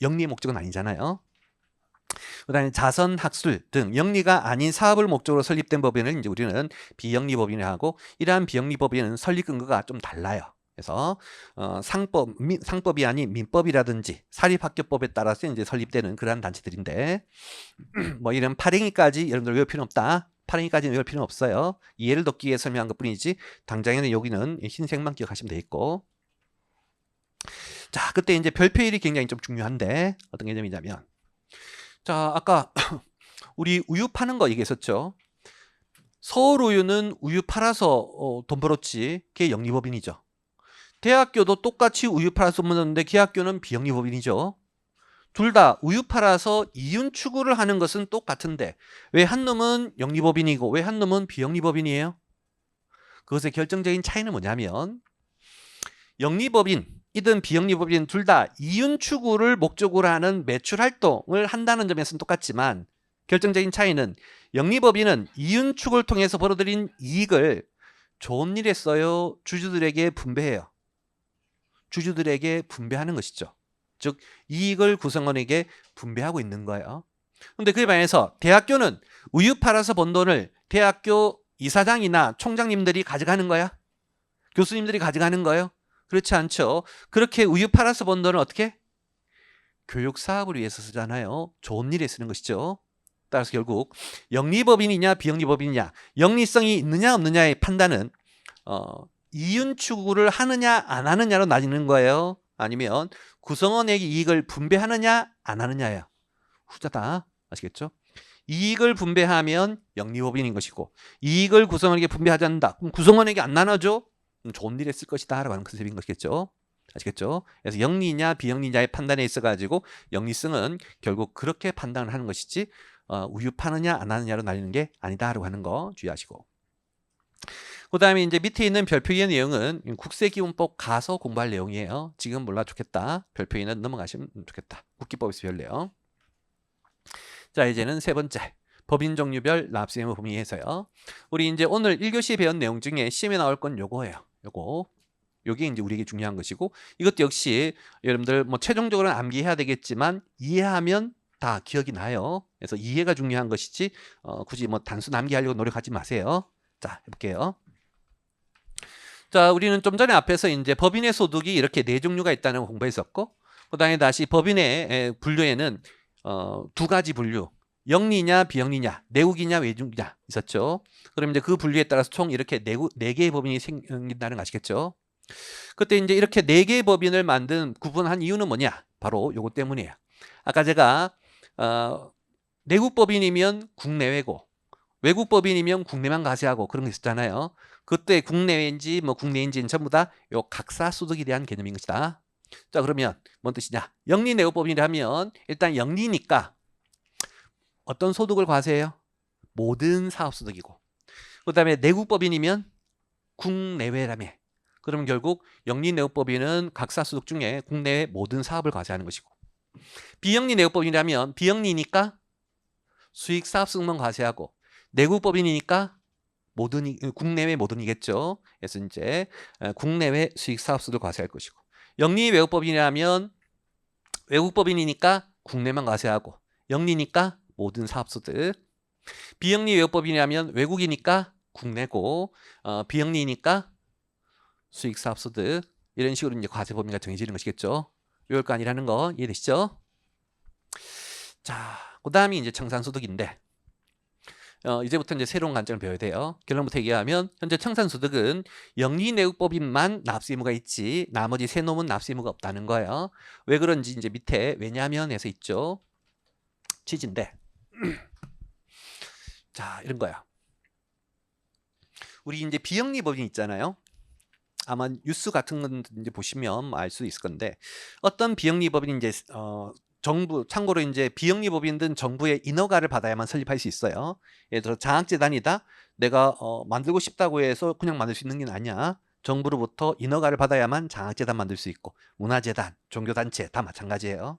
영리의 목적은 아니잖아요. 그다음에 자선, 학술 등 영리가 아닌 사업을 목적으로 설립된 법인을 이제 우리는 비영리 법인이라고 하고 이러한 비영리 법인은 설립 근거가 좀 달라요. 그래서 상법이 아닌 민법이라든지 사립학교법에 따라서 이제 설립되는 그러한 단체들인데 뭐 이런 파랭이까지 여러분들 외울 필요는 없다. 파랭이까지는 외울 필요는 없어요. 이해를 돕기 위해 설명한 것뿐이지 당장에는 여기는 흰색만 기억하시면 되겠고. 자, 그때 이제 별표일이 굉장히 좀 중요한데 어떤 개념이냐면 자, 아까 우리 우유 파는 거 얘기했었죠. 서울우유는 우유 팔아서 돈 벌었지. 그게 영리법인이죠. 대학교도 똑같이 우유 팔아서 돈 벌었는데 그 학교는 비영리법인이죠. 둘 다 우유 팔아서 이윤 추구를 하는 것은 똑같은데 왜 한 놈은 영리법인이고 왜 한 놈은 비영리법인이에요? 그것의 결정적인 차이는 뭐냐면 영리법인이든 비영리법인 둘 다 이윤 추구를 목적으로 하는 매출 활동을 한다는 점에서는 똑같지만 결정적인 차이는 영리법인은 이윤 추구를 통해서 벌어들인 이익을 좋은 일에 써요? 주주들에게 분배해요? 주주들에게 분배하는 것이죠. 즉 이익을 구성원에게 분배하고 있는 거예요. 근데 그에 반해서 대학교는 우유 팔아서 번 돈을 대학교 이사장이나 총장님들이 가져가는 거야? 교수님들이 가져가는 거예요? 그렇지 않죠. 그렇게 우유 팔아서 번 돈을 어떻게? 교육 사업을 위해서 쓰잖아요. 좋은 일에 쓰는 것이죠. 따라서 결국 영리법인이냐 비영리법인이냐 영리성이 있느냐 없느냐의 판단은 이윤 추구를 하느냐 안 하느냐로 나뉘는 거예요. 아니면 구성원에게 이익을 분배하느냐 안 하느냐예요. 후자다. 아시겠죠? 이익을 분배하면 영리법인인 것이고 이익을 구성원에게 분배하지 않는다. 그럼 구성원에게 안 나눠줘? 좋은 일에 쓸 것이다 라고 하는 컨셉인 것이겠죠. 아시겠죠? 그래서 영리냐 비영리냐의 판단에 있어가지고 영리성은 결국 그렇게 판단을 하는 것이지 우유 파느냐 안 하느냐로 나뉘는 게 아니다라고 하는 거 주의하시고. 그 다음에 이제 밑에 있는 별표의 내용은 국세기본법 가서 공부할 내용이에요. 지금 몰라 좋겠다. 별표에는 넘어가시면 좋겠다. 국기법에서 별내요. 자, 이제는 세 번째. 법인 종류별 납세 의무 범위에서요. 우리 이제 오늘 1교시에 배운 내용 중에 시험에 나올 건 요거예요. 요게 이제 우리에게 중요한 것이고 이것도 역시 여러분들 뭐 최종적으로는 암기해야 되겠지만 이해하면 다 기억이 나요. 그래서 이해가 중요한 것이지 굳이 뭐 단순 암기하려고 노력하지 마세요. 자, 해볼게요. 자, 우리는 좀 전에 앞에서 이제 법인의 소득이 이렇게 4종류가 있다는 걸 공부했었고, 그 다음에 다시 법인의 분류에는 2가지 분류, 영리냐 비영리냐, 내국이냐 외국이냐 있었죠. 그럼 이제 그 분류에 따라서 총 이렇게 4개의 법인이 생긴다는 거 아시겠죠? 그때 이제 이렇게 4개의 법인을 구분한 이유는 뭐냐? 바로 요거 때문이에요. 아까 제가 내국법인이면 국내외고 외국법인이면 국내만 가세하고 그런 게 있었잖아요. 그때 국내외인지 뭐 국내인지는 전부 다 요 각사 소득에 대한 개념인 것이다. 자, 그러면 뭔 뜻이냐? 영리 내국법인이라면 일단 영리니까 어떤 소득을 과세해요? 모든 사업 소득이고. 그 다음에 내국법인이면 국내외라며. 그러면 결국 영리내국법인은 각사소득 중에 국내의 모든 사업을 과세하는 것이고, 비영리내국법인이라면 비영리니까 수익사업성만 과세하고, 내국법인이니까 국내외 모든이겠죠. 그래서 이제 국내외 수익사업소득을 과세할 것이고, 영리외국법인이라면 외국법인이니까 국내만 과세하고, 영리니까 모든 사업소득. 비영리외국법인이라면 외국이니까 국내고, 비영리니까 수익사업소득. 이런 식으로 이제 과세 범위가 정해지는 것이겠죠. 외울 거 아니라는 거 이해되시죠? 자, 그 다음이 이제 청산소득인데, 이제부터 이제 새로운 관점을 배워야 돼요. 결론부터 얘기하면 현재 청산소득은 영리내국법인만 납세 의무가 있지 나머지 세 놈은 납세 의무가 없다는 거예요. 왜 그런지 이제 밑에 왜냐하면에서 있죠. 취지인데 자, 이런 거야. 우리 이제 비영리법인 있잖아요. 아마 뉴스 같은 건 이제 보시면 알 수 있을 건데, 어떤 비영리법인이 이제 정부, 참고로 이제 비영리법인은 정부의 인허가를 받아야만 설립할 수 있어요. 예를 들어 장학재단이다. 내가 만들고 싶다고 해서 그냥 만들 수 있는 게 아니야. 정부로부터 인허가를 받아야만 장학재단 만들 수 있고, 문화재단, 종교단체 다 마찬가지예요.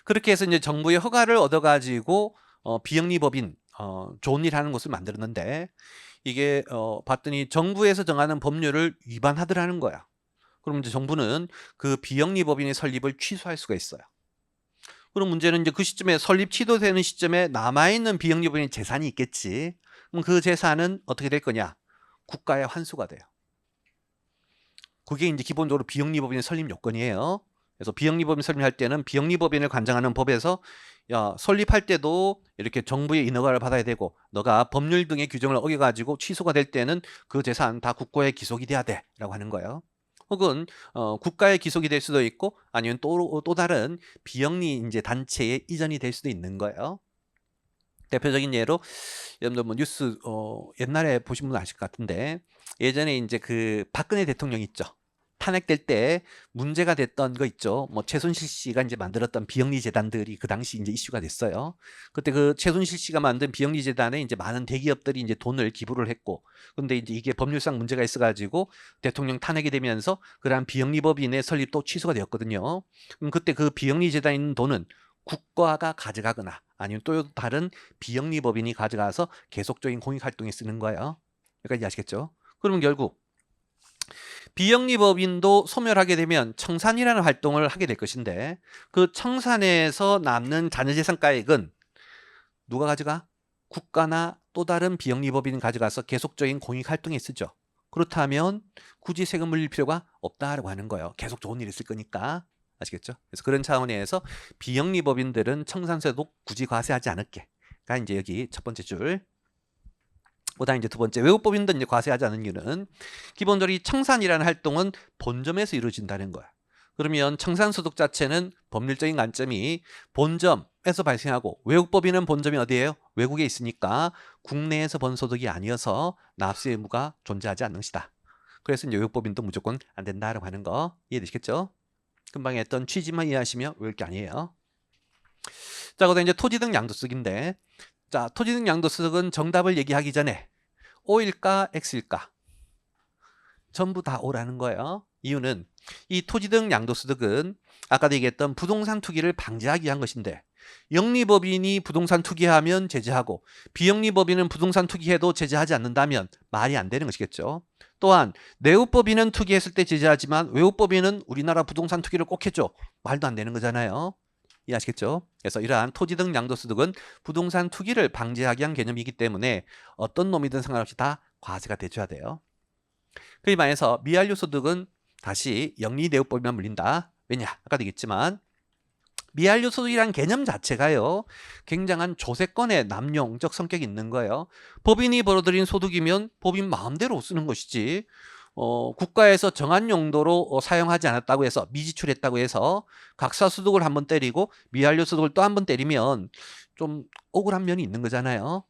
그렇게 해서 이제 정부의 허가를 얻어가지고 비영리법인 좋은 일 하는 곳을 만들었는데, 이게 봤더니 정부에서 정하는 법률을 위반하더라는 거야. 그럼 이제 정부는 그 비영리법인의 설립을 취소할 수가 있어요. 그럼 문제는 이제 그 시점에 설립 취소되는 시점에 남아있는 비영리법인의 재산이 있겠지. 그럼 그 재산은 어떻게 될 거냐? 국가에 환수가 돼요. 그게 이제 기본적으로 비영리법인의 설립 요건이에요. 그래서 비영리법인 설립할 때는 비영리법인을 관장하는 법에서 설립할 때도 이렇게 정부의 인허가를 받아야 되고, 너가 법률 등의 규정을 어겨가지고 취소가 될 때는 그 재산 다 국고에 기속이 돼야 돼 라고 하는 거예요. 혹은 국가에 기속이 될 수도 있고, 아니면 또 다른 비영리 이제 단체에 이전이 될 수도 있는 거예요. 대표적인 예로 여러분들 뭐 뉴스 옛날에 보신 분 아실 것 같은데, 예전에 이제 그 박근혜 대통령 있죠. 탄핵될 때 문제가 됐던 거 있죠. 뭐 최순실 씨가 이제 만들었던 비영리 재단들이 그 당시 이제 이슈가 됐어요. 그때 그 최순실 씨가 만든 비영리 재단에 이제 많은 대기업들이 이제 돈을 기부를 했고, 근데 이제 이게 법률상 문제가 있어가지고 대통령 탄핵이 되면서 그러한 비영리 법인의 설립도 취소가 되었거든요. 그럼 그때 그 비영리 재단에 있는 돈은 국가가 가져가거나 아니면 또 다른 비영리 법인이 가져가서 계속적인 공익 활동에 쓰는 거예요. 여기까지 아시겠죠? 그러면 결국 비영리 법인도 소멸하게 되면 청산이라는 활동을 하게 될 것인데, 그 청산에서 남는 자녀재산가액은 누가 가져가? 국가나 또 다른 비영리 법인이 가져가서 계속적인 공익 활동에 쓰죠. 그렇다면 굳이 세금 물릴 필요가 없다라고 하는 거예요. 계속 좋은 일이 있을 거니까. 아시겠죠? 그래서 그런 차원에서 비영리 법인들은 청산세도 굳이 과세하지 않을게가 이제 여기 첫 번째 줄. 그다음 이제 두 번째, 외국법인도 이제 과세하지 않은 이유는 기본적으로 이 청산이라는 활동은 본점에서 이루어진다는 거야. 그러면 청산소득 자체는 법률적인 관점이 본점에서 발생하고, 외국법인은 본점이 어디예요? 외국에 있으니까 국내에서 번 소득이 아니어서 납세 의무가 존재하지 않는 것이다. 그래서 이제 외국법인도 무조건 안 된다라고 하는 거 이해되시겠죠? 금방 했던 취지만 이해하시면 외울 게 아니에요. 자, 그다음 이제 토지 등 양도소득인데, 자, 토지 등 양도소득은 정답을 얘기하기 전에 O일까 X일까? 전부 다 O라는 거예요. 이유는 이 토지 등 양도소득은 아까도 얘기했던 부동산 투기를 방지하기 위한 것인데, 영리법인이 부동산 투기하면 제재하고 비영리법인은 부동산 투기해도 제재하지 않는다면 말이 안 되는 것이겠죠. 또한 내국법인은 투기했을 때 제재하지만 외국법인은 우리나라 부동산 투기를 꼭 해줘. 말도 안 되는 거잖아요. 이해하시겠죠? 그래서 이러한 토지 등 양도소득은 부동산 투기를 방지하기 위한 개념이기 때문에 어떤 놈이든 상관없이 다 과세가 돼줘야 돼요. 그에 반해서 미완료 소득은 다시 영리내국법인만 물린다. 왜냐? 아까도 얘기했지만 미완료 소득이란 개념 자체가요, 굉장한 조세권의 남용적 성격이 있는 거예요. 법인이 벌어들인 소득이면 법인 마음대로 쓰는 것이지, 국가에서 정한 용도로 사용하지 않았다고 해서, 미지출했다고 해서 각사소득을 한번 때리고 미완료 소득을 또 한번 때리면 좀 억울한 면이 있는 거잖아요.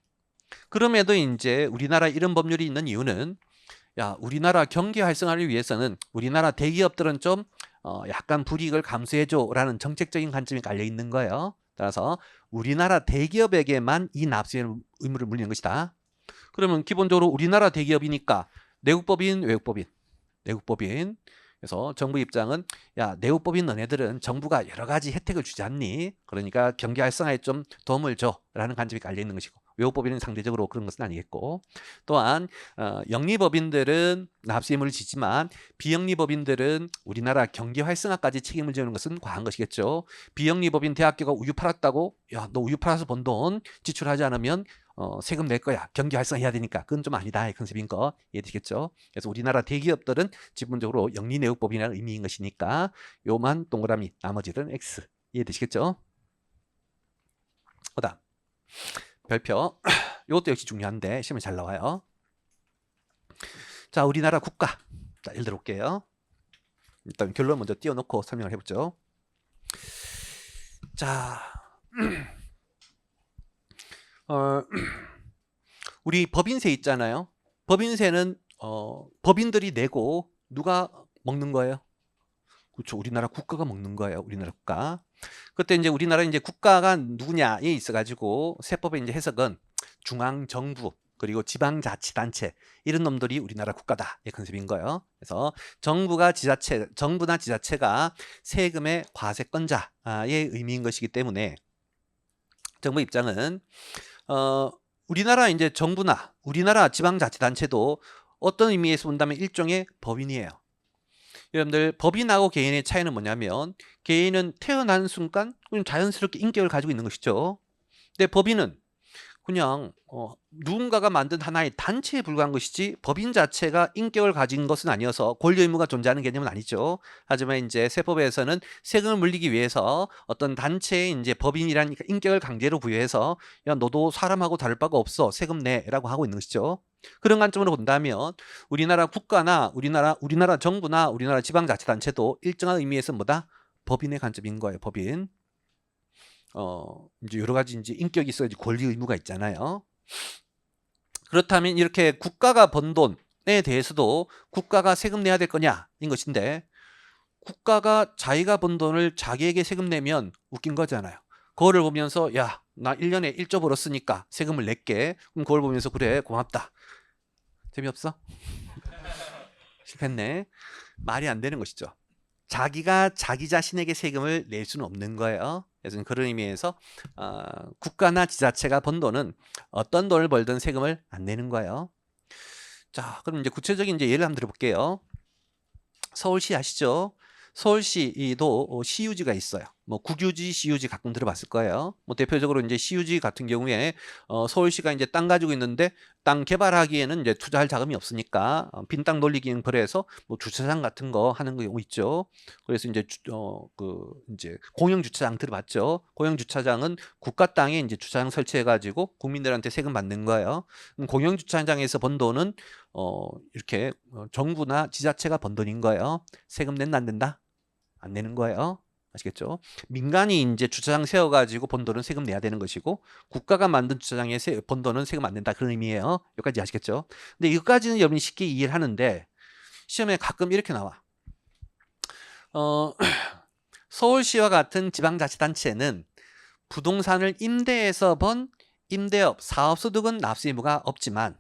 그럼에도 이제 우리나라 이런 법률이 있는 이유는, 우리나라 경기 활성화를 위해서는 우리나라 대기업들은 좀 약간 불이익을 감수해줘 라는 정책적인 관점이 깔려 있는 거예요. 따라서 우리나라 대기업에게만 이 납세 의무를 물리는 것이다. 그러면 기본적으로 우리나라 대기업이니까 내국법인, 외국법인. 내국법인. 그래서 정부 입장은 야, 내국법인 너네들은 정부가 여러 가지 혜택을 주지 않니? 그러니까 경기 활성화에 좀 도움을 줘라는 관점이 깔려 있는 것이고, 외국법인은 상대적으로 그런 것은 아니겠고, 또한 영리법인들은 납세의무를 지지만 비영리법인들은 우리나라 경기 활성화까지 책임을 지는 것은 과한 것이겠죠. 비영리법인 대학교가 우유 팔았다고 야, 너 우유 팔아서 번 돈 지출하지 않으면 세금 낼 거야. 경기 활성화해야 되니까. 그건 좀 아니다. 이 컨셉인 거 이해되겠죠? 그래서 우리나라 대기업들은 기본적으로 영리내국법이라는 의미인 것이니까 요만 동그라미, 나머지는 X. 이해되시겠죠? 그다음 별표. 이것도 역시 중요한데 시험에 잘 나와요. 자, 우리나라 국가. 자, 예를 들어 볼게요. 일단 결론 먼저 띄워놓고 설명을 해보죠. 자, 우리 법인세 있잖아요. 법인세는 법인들이 내고 누가 먹는 거예요? 그렇죠. 우리나라 국가가 먹는 거예요. 우리나라 국가. 그때 이제 우리나라 이제 국가가 누구냐에 있어가지고 세법의 이제 해석은 중앙 정부 그리고 지방자치단체 이런 놈들이 우리나라 국가다 이 컨셉인 거예요. 그래서 정부나 지자체가 세금의 과세권자의 의미인 것이기 때문에 정부 입장은 우리나라 이제 정부나 우리나라 지방자치단체도 어떤 의미에서 본다면 일종의 법인이에요. 여러분들 법인하고 개인의 차이는 뭐냐면 개인은 태어난 순간 그냥 자연스럽게 인격을 가지고 있는 것이죠. 근데 법인은 그냥 누군가가 만든 하나의 단체에 불과한 것이지 법인 자체가 인격을 가진 것은 아니어서 권리 의무가 존재하는 개념은 아니죠. 하지만 이제 세법에서는 세금을 물리기 위해서 어떤 단체에 이제 법인이라는 인격을 강제로 부여해서 야, 너도 사람하고 다를 바가 없어. 세금 내라고 하고 있는 것이죠. 그런 관점으로 본다면 우리나라 국가나 우리나라 정부나 우리나라 지방자치단체도 일정한 의미에서 뭐다? 법인의 관점인 거예요. 법인. 이제 여러 가지 이제 인격이 있어야지 권리 의무가 있잖아요. 그렇다면 이렇게 국가가 번 돈에 대해서도 국가가 세금 내야 될 거냐인 것인데 국가가 자기가 번 돈을 자기에게 세금 내면 웃긴 거잖아요. 그거를 보면서 야, 나 1년에 1조 벌었으니까 세금을 낼게. 그럼 그걸 보면서 그래, 고맙다. 재미없어? 실패했네. 말이 안 되는 것이죠. 자기가 자기 자신에게 세금을 낼 수는 없는 거예요. 그래서 그런 의미에서 국가나 지자체가 번 돈은 어떤 돈을 벌든 세금을 안 내는 거예요. 자, 그럼 이제 구체적인 이제 예를 한번 들어볼게요. 서울시 아시죠? 서울시도 시유지가 있어요. 뭐 국유지, 시유지 가끔 들어봤을 거예요. 뭐 대표적으로 이제 시유지 같은 경우에 서울시가 이제 땅 가지고 있는데 땅 개발하기에는 이제 투자할 자금이 없으니까 빈 땅 놀리기는 그래서 뭐 주차장 같은 거 하는 경우 있죠. 그래서 이제 이제 공영 주차장 들어봤죠. 공영 주차장은 국가 땅에 이제 주차장 설치해 가지고 국민들한테 세금 받는 거예요. 공영 주차장에서 번 돈은 이렇게 정부나 지자체가 번 돈인 거예요. 세금 낸다 안 된다? 안 내는 거예요. 아시겠죠? 민간이 이제 주차장 세워가지고 번 돈은 세금 내야 되는 것이고 국가가 만든 주차장에 번 돈은 세금 안 낸다 그런 의미예요. 여기까지 아시겠죠? 근데 이것까지는 여러분이 쉽게 이해를 하는데 시험에 가끔 이렇게 나와. 서울시와 같은 지방자치단체는 부동산을 임대해서 번 임대업, 사업소득은 납세 의무가 없지만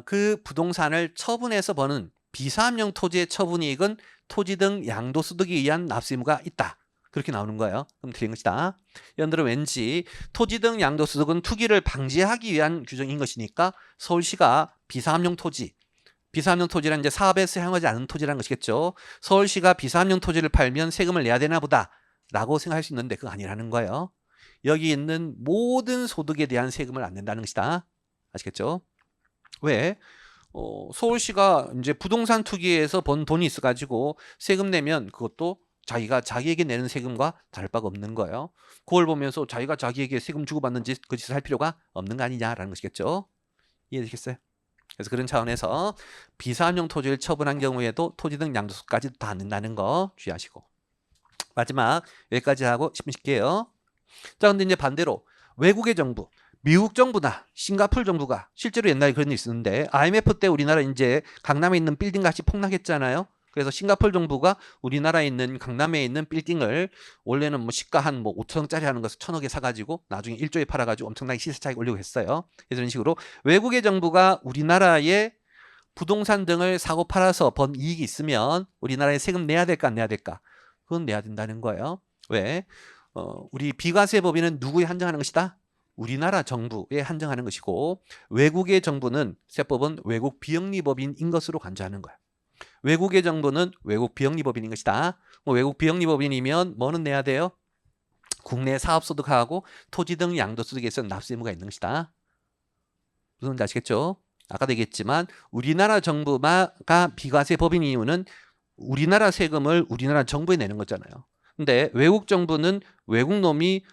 그 부동산을 처분해서 버는 비사업용 토지의 처분이익은 토지 등 양도소득에 의한 납세 의무가 있다. 그렇게 나오는 거예요. 그럼 틀린 것이다. 여러분들은 왠지 토지 등 양도소득은 투기를 방지하기 위한 규정인 것이니까 서울시가 비사업용 토지란 이제 사업에 사용하지 않은 토지라는 것이겠죠. 서울시가 비사업용 토지를 팔면 세금을 내야 되나 보다 라고 생각할 수 있는데 그거 아니라는 거예요. 여기 있는 모든 소득에 대한 세금을 안 낸다는 것이다. 아시겠죠? 왜? 서울시가 이제 부동산 투기에서 번 돈이 있어가지고 세금 내면 그것도 자기가 자기에게 내는 세금과 다를 바가 없는 거예요. 그걸 보면서 자기가 자기에게 세금 주고받는지 그 짓을 할 필요가 없는 거 아니냐라는 것이겠죠. 이해되시겠어요? 그래서 그런 차원에서 비사업용 토지를 처분한 경우에도 토지 등 양도소득까지도 다 안 낸다는 거 주의하시고. 마지막 여기까지 하고 10분 쉴게요. 자, 근데 이제 반대로 외국의 정부, 미국 정부나 싱가포르 정부가 실제로 옛날에 그런 일이 있었는데 IMF 때 우리나라 이제 강남에 있는 빌딩 값이 폭락했잖아요. 그래서 싱가포르 정부가 우리나라에 있는 강남에 있는 빌딩을 원래는 뭐 시가 한 뭐 5천억짜리 하는 것을 1,000억에 사가지고 나중에 1조에 팔아가지고 엄청나게 시세 차익 올리고 했어요. 그래서 이런 식으로 외국의 정부가 우리나라에 부동산 등을 사고 팔아서 번 이익이 있으면 우리나라에 세금 내야 될까 안 내야 될까? 그건 내야 된다는 거예요. 왜? 우리 비과세 법인은 누구에 한정하는 것이다? 우리나라 정부에 한정하는 것이고 외국의 정부는 세법은 외국 비영리 법인인 것으로 간주하는 거야. 외국의 정부는 외국 비영리 법인인 것이다. 외국 비영리 법인이면 뭐는 내야 돼요? 국내 사업소득하고 토지 등 양도소득에서 납세 의무가 있는 것이다. 무슨 말인지 아시겠죠? 아까도 얘기했지만 우리나라 정부가 비과세 법인 이유는 우리나라 세금을 우리나라 정부에 내는 거잖아요. 근데 외국 정부는 외국 놈이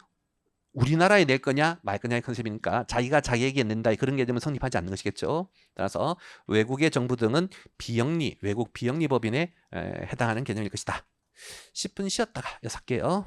우리나라에 낼 거냐 말 거냐의 컨셉이니까 자기가 자기에게 낸다 그런 개념은 성립하지 않는 것이겠죠. 따라서 외국의 정부 등은 비영리, 외국 비영리 법인에 해당하는 개념일 것이다. 10분 쉬었다가 6개요.